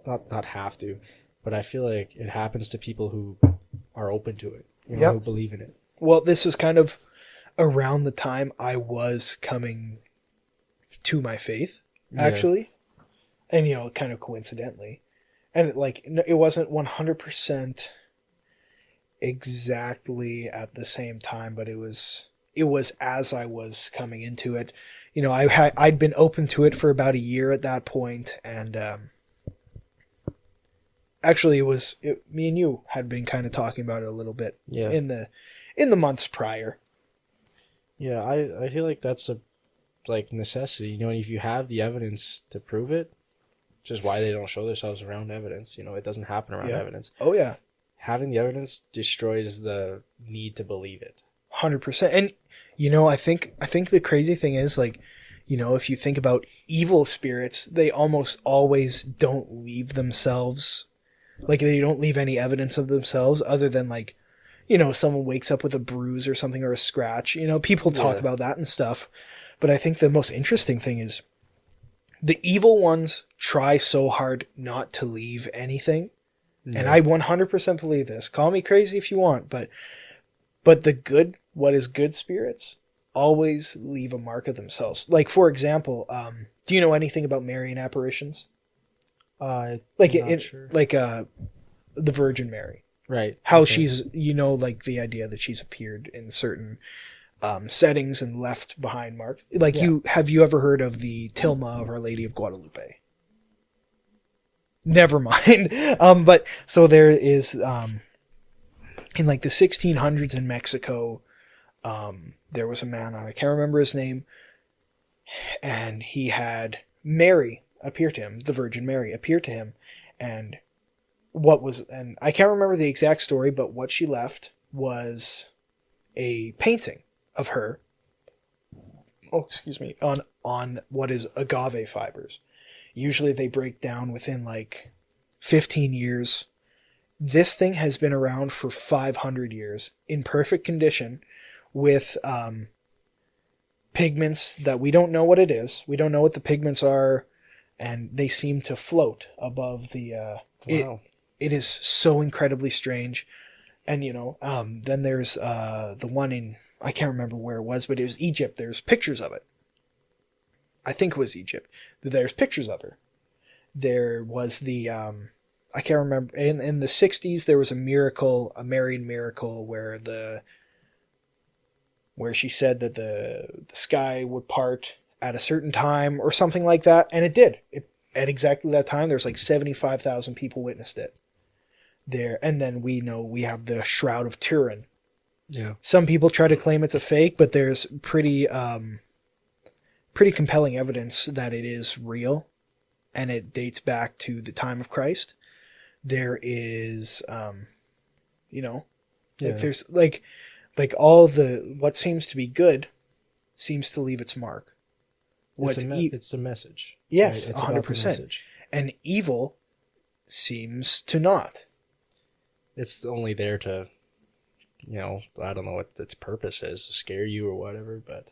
Not have to, but I feel like it happens to people who are open to it, you know, who believe in it. Well, this was kind of around the time I was coming to my faith, actually. Yeah. And, you know, kind of coincidentally. And it wasn't 100% exactly at the same time, but it was as I was coming into it. You know, I'd been open to it for about a year at that point, and actually, me and you had been kind of talking about it a little bit in the months prior. Yeah, I feel like that's a necessity. You know, if you have the evidence to prove it, which is why they don't show themselves around evidence. You know, it doesn't happen around evidence. Oh yeah, having the evidence destroys the need to believe it. 100%. And you know, I think the crazy thing is, like, you know, if you think about evil spirits, they almost always don't leave themselves. Like, they don't leave any evidence of themselves other than, like, you know, someone wakes up with a bruise or something or a scratch. You know, people talk about that and stuff. But I think the most interesting thing is the evil ones try so hard not to leave anything. Yeah. And I 100% believe this. Call me crazy if you want, but the good, what is good spirits, always leave a mark of themselves. Like, for example, do you know anything about Marian apparitions? Sure. The Virgin Mary. Right. How okay. she's, like the idea that she's appeared in certain settings and left behind marks. Like, Yeah. have you ever heard of the Tilma of Our Lady of Guadalupe? Never mind. But so there is, in like the 1600s in Mexico, there was a man, I can't remember his name, and he had Mary appear to him, the Virgin Mary appear to him, and I can't remember the exact story, but what she left was a painting of her, on what is agave fibers. Usually they break down within like 15 years. This thing has been around for 500 years in perfect condition with pigments that we don't know what it is. We don't know what the pigments are, and they seem to float above the... Wow. It is so incredibly strange. And, then there's the one in... I can't remember where it was, but it was Egypt. There's pictures of it. I think it was Egypt. There's pictures of her. There was the... I can't remember. In the 60s, there was a Marian miracle, where she said that the sky would part at a certain time or something like that, and it did. At exactly that time, there's like 75,000 people witnessed it. There, and then we have the Shroud of Turin. Yeah. Some people try to claim it's a fake, but there's pretty compelling evidence that it is real, and it dates back to the time of Christ. There is, there's like all what seems to be good seems to leave its mark. It's the message. Yes, right? 100%. And evil seems to not. It's only there to, I don't know what its purpose is, to scare you or whatever, but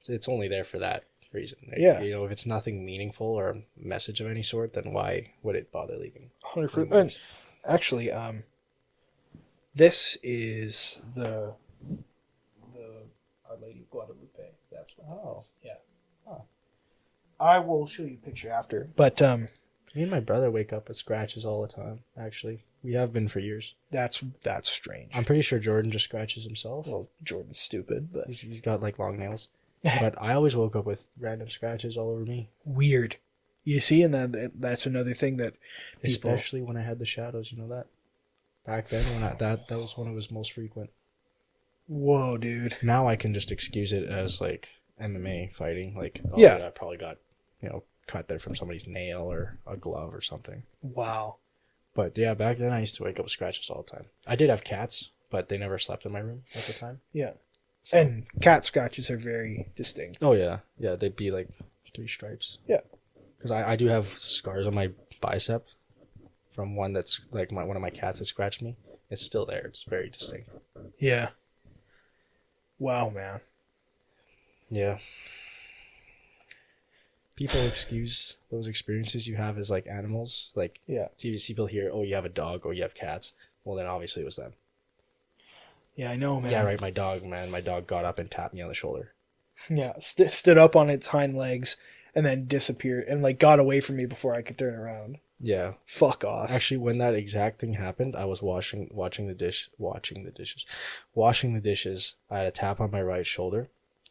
it's only there for that reason. Yeah. If it's nothing meaningful or a message of any sort, then why would it bother leaving? 100%. Actually, this is the Our Lady of Guadalupe. That's what. Oh. Yeah. Huh. I will show you a picture after. But me and my brother wake up with scratches all the time. Actually, we have been for years. that's strange. I'm pretty sure Jordan just scratches himself. Well, Jordan's stupid, but He's got like long nails. But I always woke up with random scratches all over me. weird. You see, and that's another thing that people... Especially when I had the shadows, you know that? Back then, that was when it was most frequent. Whoa, dude. Now I can just excuse it as like MMA fighting. Like, Yeah. I probably got, cut there from somebody's nail or a glove or something. Wow. But yeah, back then I used to wake up with scratches all the time. I did have cats, but they never slept in my room at the time. Yeah. So. And cat scratches are very distinct. Oh yeah, they'd be like 3 stripes. Yeah. Because I do have scars on my bicep from one that's like one of my cats that scratched me. It's still there. It's very distinct. Yeah. Wow, man. Yeah. People excuse those experiences you have as like animals. Like, Yeah. you see people hear, oh, you have a dog, or you have cats. Well, then obviously it was them. Yeah, I know, man. Yeah, right. My dog got up and tapped me on the shoulder. Yeah, stood up on its hind legs and then disappeared and like got away from me before I could turn around. Yeah. Fuck off. Actually, when that exact thing happened, I was washing the dishes. I had a tap on my right shoulder.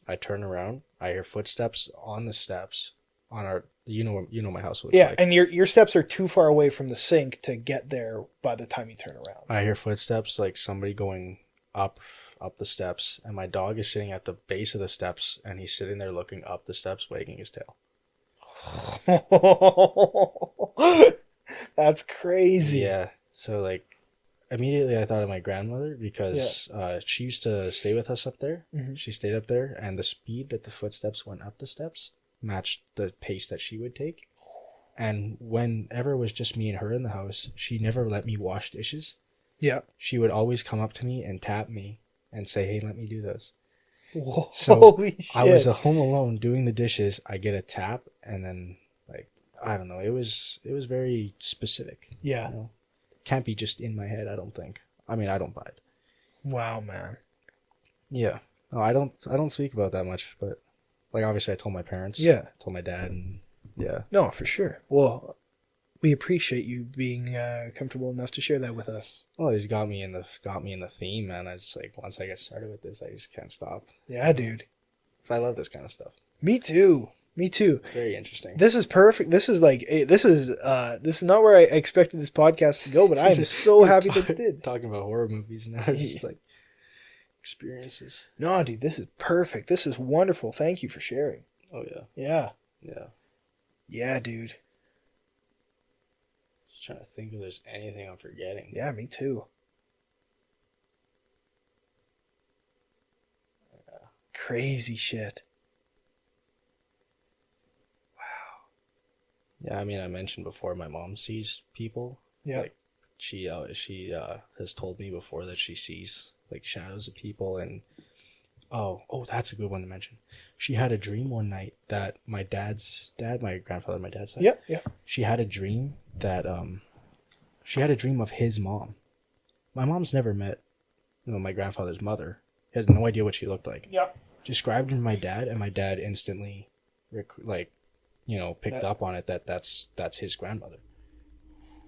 I turn around. I hear footsteps on the steps on our. You know my house looks yeah, like. and your steps are too far away from the sink to get there by the time you turn around. I hear footsteps, like somebody going up the steps, and my dog is sitting at the base of the steps, and he's sitting there looking up the steps, wagging his tail. That's crazy. Yeah. So like, immediately I thought of my grandmother because she used to stay with us up there. Mm-hmm. She stayed up there, and the speed that the footsteps went up the steps matched the pace that she would take. And whenever it was just me and her in the house, she never let me wash dishes. Yeah. She would always come up to me and tap me and say, "Hey, let me do this." Whoa, So holy shit. I was home alone doing the dishes. I get a tap, and then I don't know. It was very specific. Yeah. You know? Can't be just in my head, I don't think. I mean, I don't buy it. Wow, man. Yeah. No, I don't speak about that much, but like obviously I told my parents. Yeah. Told my dad, and yeah. No, for sure. Well, we appreciate you being comfortable enough to share that with us. Well, he's got me in the theme, man. I just like once I get started with this, I just can't stop. Yeah, dude. 'Cause I love this kind of stuff. Me too. Me too. Very interesting. This is perfect. This is not where I expected this podcast to go, but I am so happy that it did. Talking about horror movies now, just like experiences. No, dude, this is perfect. This is wonderful. Thank you for sharing. Oh yeah. Yeah. Yeah. Yeah, dude. Just trying to think if there's anything I'm forgetting. Yeah, me too. Yeah. Crazy shit. Yeah, I mean, I mentioned before my mom sees people. Yeah. Like, she has told me before that she sees like shadows of people, and oh, that's a good one to mention. She had a dream one night that my dad's dad, my grandfather, my dad's side. Yeah, yeah. She had a dream that she had a dream of his mom. My mom's never met, my grandfather's mother. He had no idea what she looked like. Yeah. Described her to my dad, and my dad instantly, picked up on it that's his grandmother.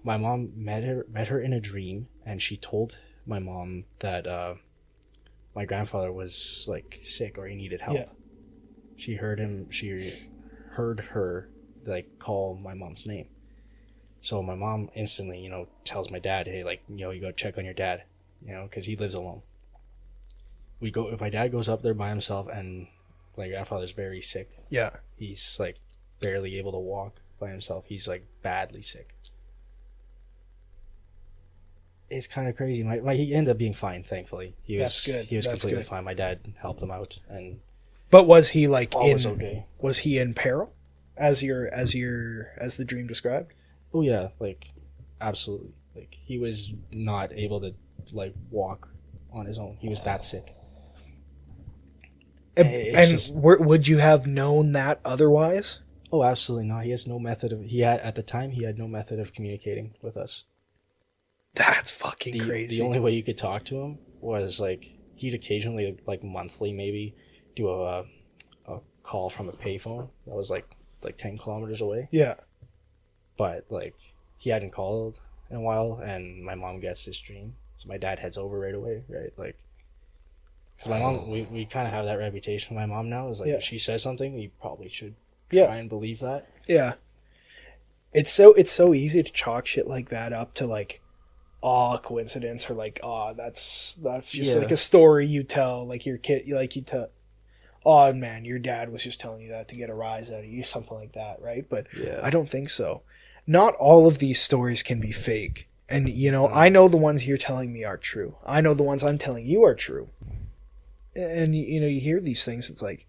My mom met her in a dream, and she told my mom that my grandfather was like sick or he needed help. Yeah. She heard her like call my mom's name. So my mom instantly, tells my dad, hey, you go check on your dad, because he lives alone. My dad goes up there by himself, and my grandfather's very sick. Yeah. He's like barely able to walk by himself. He's like badly sick. It's kind of crazy. He ended up being fine, thankfully. That's good. He was That's completely good. fine. My dad helped him out, and But was he like all was okay. Was he in peril, as the dream described? Oh yeah, like absolutely. Like he was not able to like walk on his own. He was that sick. Would you have known that otherwise? Oh, absolutely not. He has no method of. At the time he had no method of communicating with us. That's fucking crazy. The only way you could talk to him was like he'd occasionally, like monthly maybe, do a call from a payphone that was like 10 kilometers away. Yeah. But like he hadn't called in a while, and my mom gets this dream, so my dad heads over right away, right? Like, because my mom, we kind of have that reputation. My mom now is like, if she says something, you probably should try and believe that. Yeah. It's so easy to chalk shit like that up to like, coincidence, or like, that's just like a story you tell, like your kid, like you tell, oh man, your dad was just telling you that to get a rise out of you, something like that, right? But I don't think so. Not all of these stories can be fake. And, I know the ones you're telling me are true. I know the ones I'm telling you are true. And, you hear these things, it's like,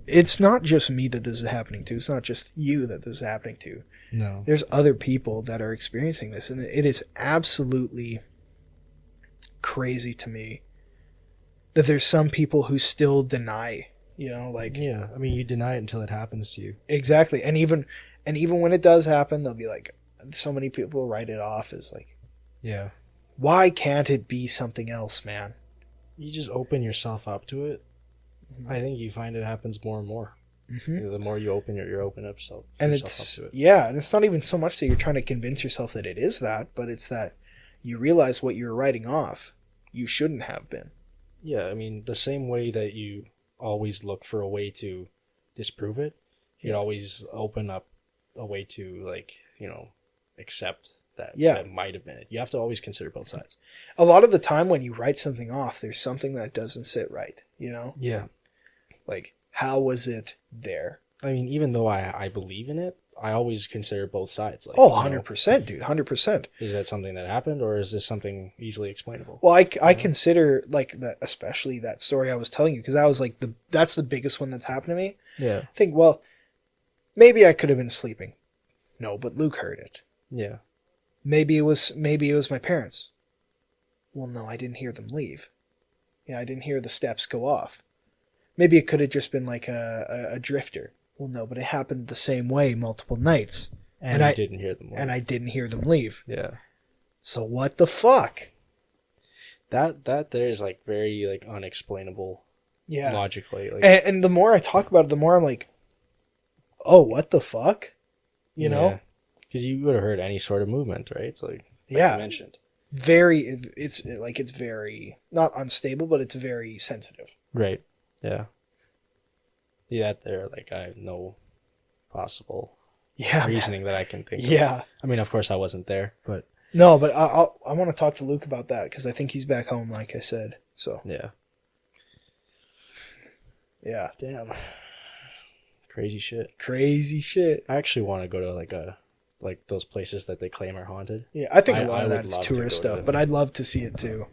it's not just me that this is happening to. It's not just you that this is happening to. No. There's other people that are experiencing this. And it is absolutely crazy to me that there's some people who still deny, like... Yeah, I mean, you deny it until it happens to you. Exactly. And even when it does happen, they'll be like, so many people write it off as like... Yeah. Why can't it be something else, man? You just open yourself up to it. Mm-hmm. I think you find it happens more and more. Mm-hmm. The more you open yourself up to it. Yeah, and it's not even so much that you're trying to convince yourself that it is that, but it's that you realize what you're writing off, you shouldn't have been. Yeah, I mean, the same way that you always look for a way to disprove it, you'd always open up a way to, like, accept that might have been it. You have to always consider both sides. A lot of the time when you write something off, there's something that doesn't sit right, Yeah. Like, how was it there? I mean, even though I believe in it, I always consider both sides. Like, 100%, dude, 100%. Is that something that happened, or is this something easily explainable? Well, I consider, like, that, especially that story I was telling you, because that was, like, that's the biggest one that's happened to me. Yeah. I think, well, maybe I could have been sleeping. No, but Luke heard it. Yeah. Maybe it was my parents. Well, no, I didn't hear them leave. Yeah, I didn't hear the steps go off. Maybe it could have just been like a drifter. Well, no, but it happened the same way multiple nights. And I didn't hear them leave. And I didn't hear them leave. Yeah. So what the fuck? That there is like very like unexplainable. Yeah. Logically. Like, and the more I talk about it, the more I'm like, oh, what the fuck? You know? Because you would have heard any sort of movement, right? It's like you mentioned. It's very, not unstable, but it's very sensitive. Right. Yeah. Yeah, there, like, I have no possible reasoning that I can think of. Yeah. I mean, of course I wasn't there, but... No, but I want to talk to Luke about that, because I think he's back home, like I said, so... Yeah. Yeah. Damn. Crazy shit. I actually want to go to, like those places that they claim are haunted. Yeah, I think a lot of that is tourist stuff, but I'd love to see it, too.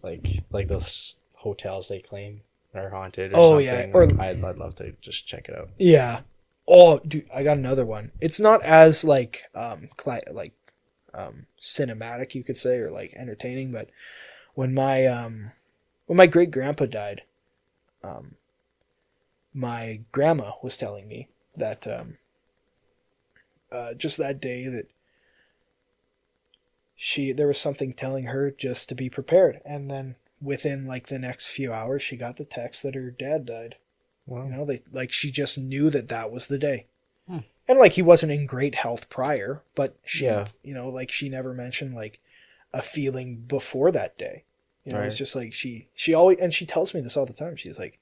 Like those hotels they claim are haunted or something. Yeah. Or I'd love to just check it out. Yeah. Oh, dude, I got another one. It's not as cinematic, you could say, or like entertaining, but when my great grandpa died, my grandma was telling me that just that day that there was something telling her just to be prepared, and then within like the next few hours she got the text that her dad died. Wow. You know, she just knew that was the day. And like he wasn't in great health prior, but she you know, like she never mentioned like a feeling before that day. You know, it's just like she always, and she tells me this all the time. She's like,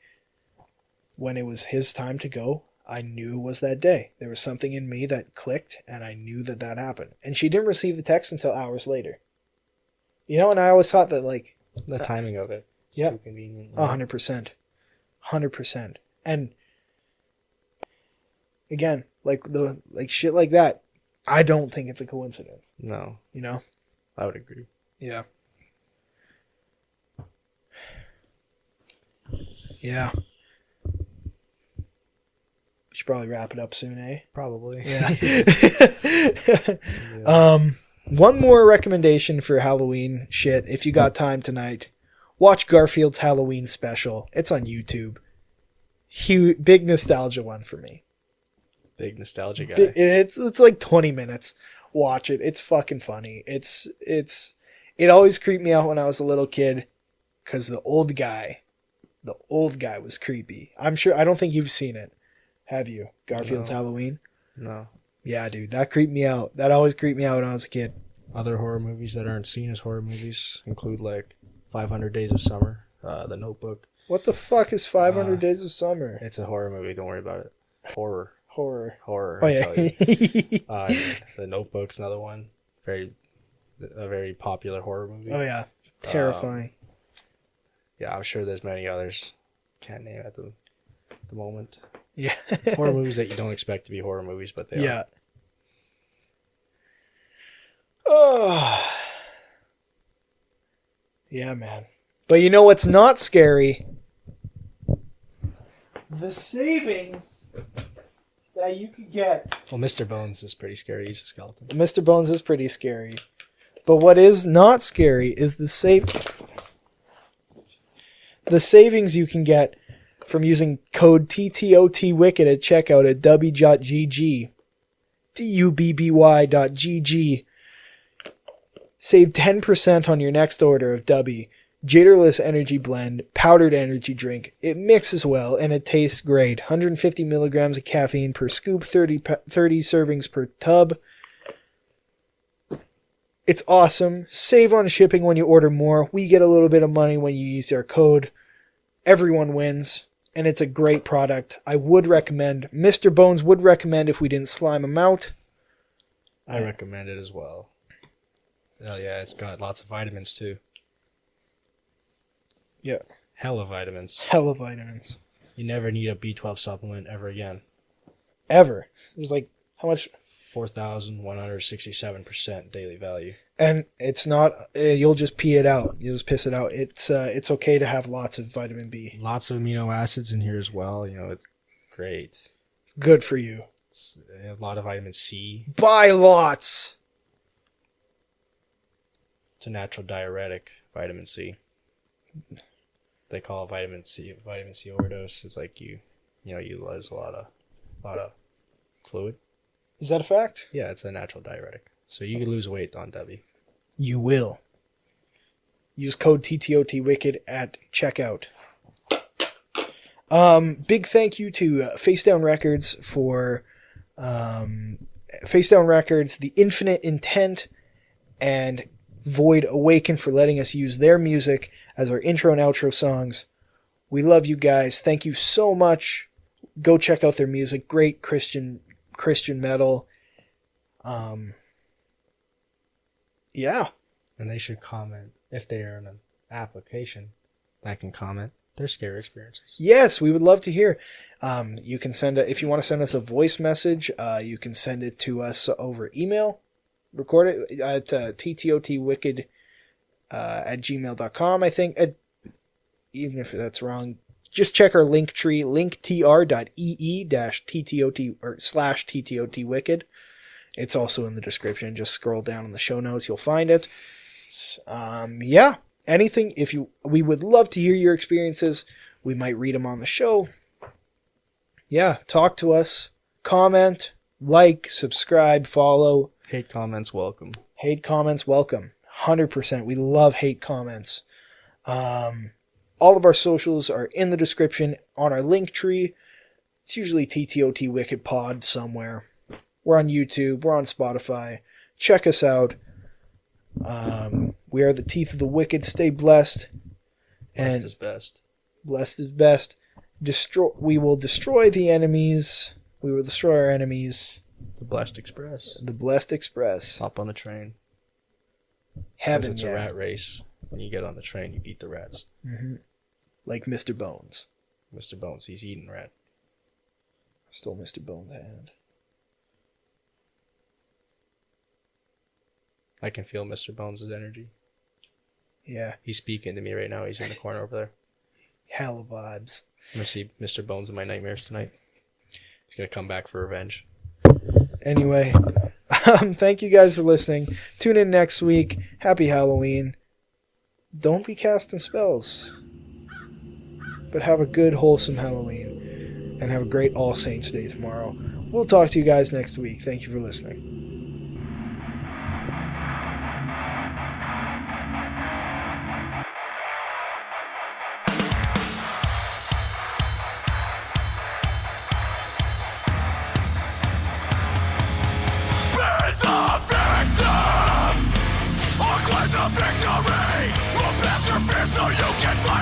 when it was his time to go, I knew it was that day. There was something in me that clicked, and I knew that happened. And she didn't receive the text until hours later. You know, and I always thought that like the timing of it. Yeah, too convenient. 100%. And again, like shit like that, I don't think it's a coincidence. No, you know, I would agree. Yeah. Yeah. We should probably wrap it up soon, eh? Probably. Yeah. One more recommendation for Halloween shit. If you got time tonight, watch Garfield's Halloween special. It's on YouTube. Big nostalgia one for me. Big nostalgia guy. It's like 20 minutes. Watch it. It's fucking funny. It always creeped me out when I was a little kid because the old guy was creepy. I don't think you've seen it. Have you? Garfield's Halloween? No. Yeah, dude, that creeped me out. That always creeped me out when I was a kid. Other horror movies that aren't seen as horror movies include like 500 Days of Summer, The Notebook. What the fuck is 500 Days of Summer? It's a horror movie. Don't worry about it. Horror. Oh yeah. The Notebook's another one. A very popular horror movie. Oh yeah. Terrifying. Yeah, I'm sure there's many others. Can't name at the moment. Yeah. Horror movies that you don't expect to be horror movies, but they are. Yeah. Oh. Yeah, man. But you know what's not scary? The savings that you could get. Well, Mr. Bones is pretty scary. He's a skeleton. Mr. Bones is pretty scary. But what is not scary is the savings you can get from using code TTOTWICKED at checkout at dubby.gg. DUBBY.gg. Save 10% on your next order of Dubby. Jitterless energy blend, powdered energy drink. It mixes well and it tastes great. 150 milligrams of caffeine per scoop, 30 servings per tub. It's awesome. Save on shipping when you order more. We get a little bit of money when you use our code. Everyone wins. And it's a great product. I would recommend. Mr. Bones would recommend if we didn't slime him out. I recommend it as well. Oh yeah, it's got lots of vitamins too. Yeah. Hella vitamins. You never need a B12 supplement ever again. Ever. There's like, how much? 4,167% daily value. And it's not, you'll just pee it out. You'll just piss it out. It's okay to have lots of vitamin B. Lots of amino acids in here as well. You know, it's great. It's good for you. It's a lot of vitamin C. Buy lots. It's a natural diuretic, vitamin C. They call it vitamin C overdose. It's like you lose a lot of a lot of fluid. Is that a fact? Yeah, it's a natural diuretic. So you can lose weight on Debbie. You will. Use code TTOTWicked at checkout. Big thank you to Facedown Records for Facedown Records, The Infinite Intent, and Void Awaken for letting us use their music as our intro and outro songs. We love you guys. Thank you so much. Go check out their music. Great Christian metal. Yeah. And they should comment if they are in an application that can comment their scary experiences. Yes, we would love to hear. You can if you want to send us a voice message, you can send it to us over email. Record it at ttotwicked at gmail.com, I think. Even if that's wrong, just check our link tree, linktr.ee-ttot or /ttotwicked. It's also in the description. Just scroll down in the show notes. You'll find it. Yeah. Anything. We would love to hear your experiences. We might read them on the show. Yeah. Talk to us. Comment. Like. Subscribe. Follow. Hate comments welcome. Hate comments welcome. 100%. We love hate comments. All of our socials are in the description on our link tree. It's usually TTOT Wicked Pod somewhere. We're on YouTube. We're on Spotify. Check us out. We are the Teeth of the Wicked. Stay blessed. Blessed is best. Blessed is best. We will destroy the enemies. We will destroy our enemies. The Blessed Express. The Blessed Express. Hop on the train. Heaven, it's a rat race. When you get on the train, you beat the rats. Mm-hmm. Like Mr. Bones. Mr. Bones, he's eating rat. Stole Mr. Bones' hand. I can feel Mr. Bones' energy. Yeah. He's speaking to me right now. He's in the corner over there. Hella vibes. I'm going to see Mr. Bones in my nightmares tonight. He's going to come back for revenge. Anyway, thank you guys for listening. Tune in next week. Happy Halloween. Don't be casting spells. But have a good, wholesome Halloween. And have a great All Saints Day tomorrow. We'll talk to you guys next week. Thank you for listening. Victory! We'll pass your fear so you can fight!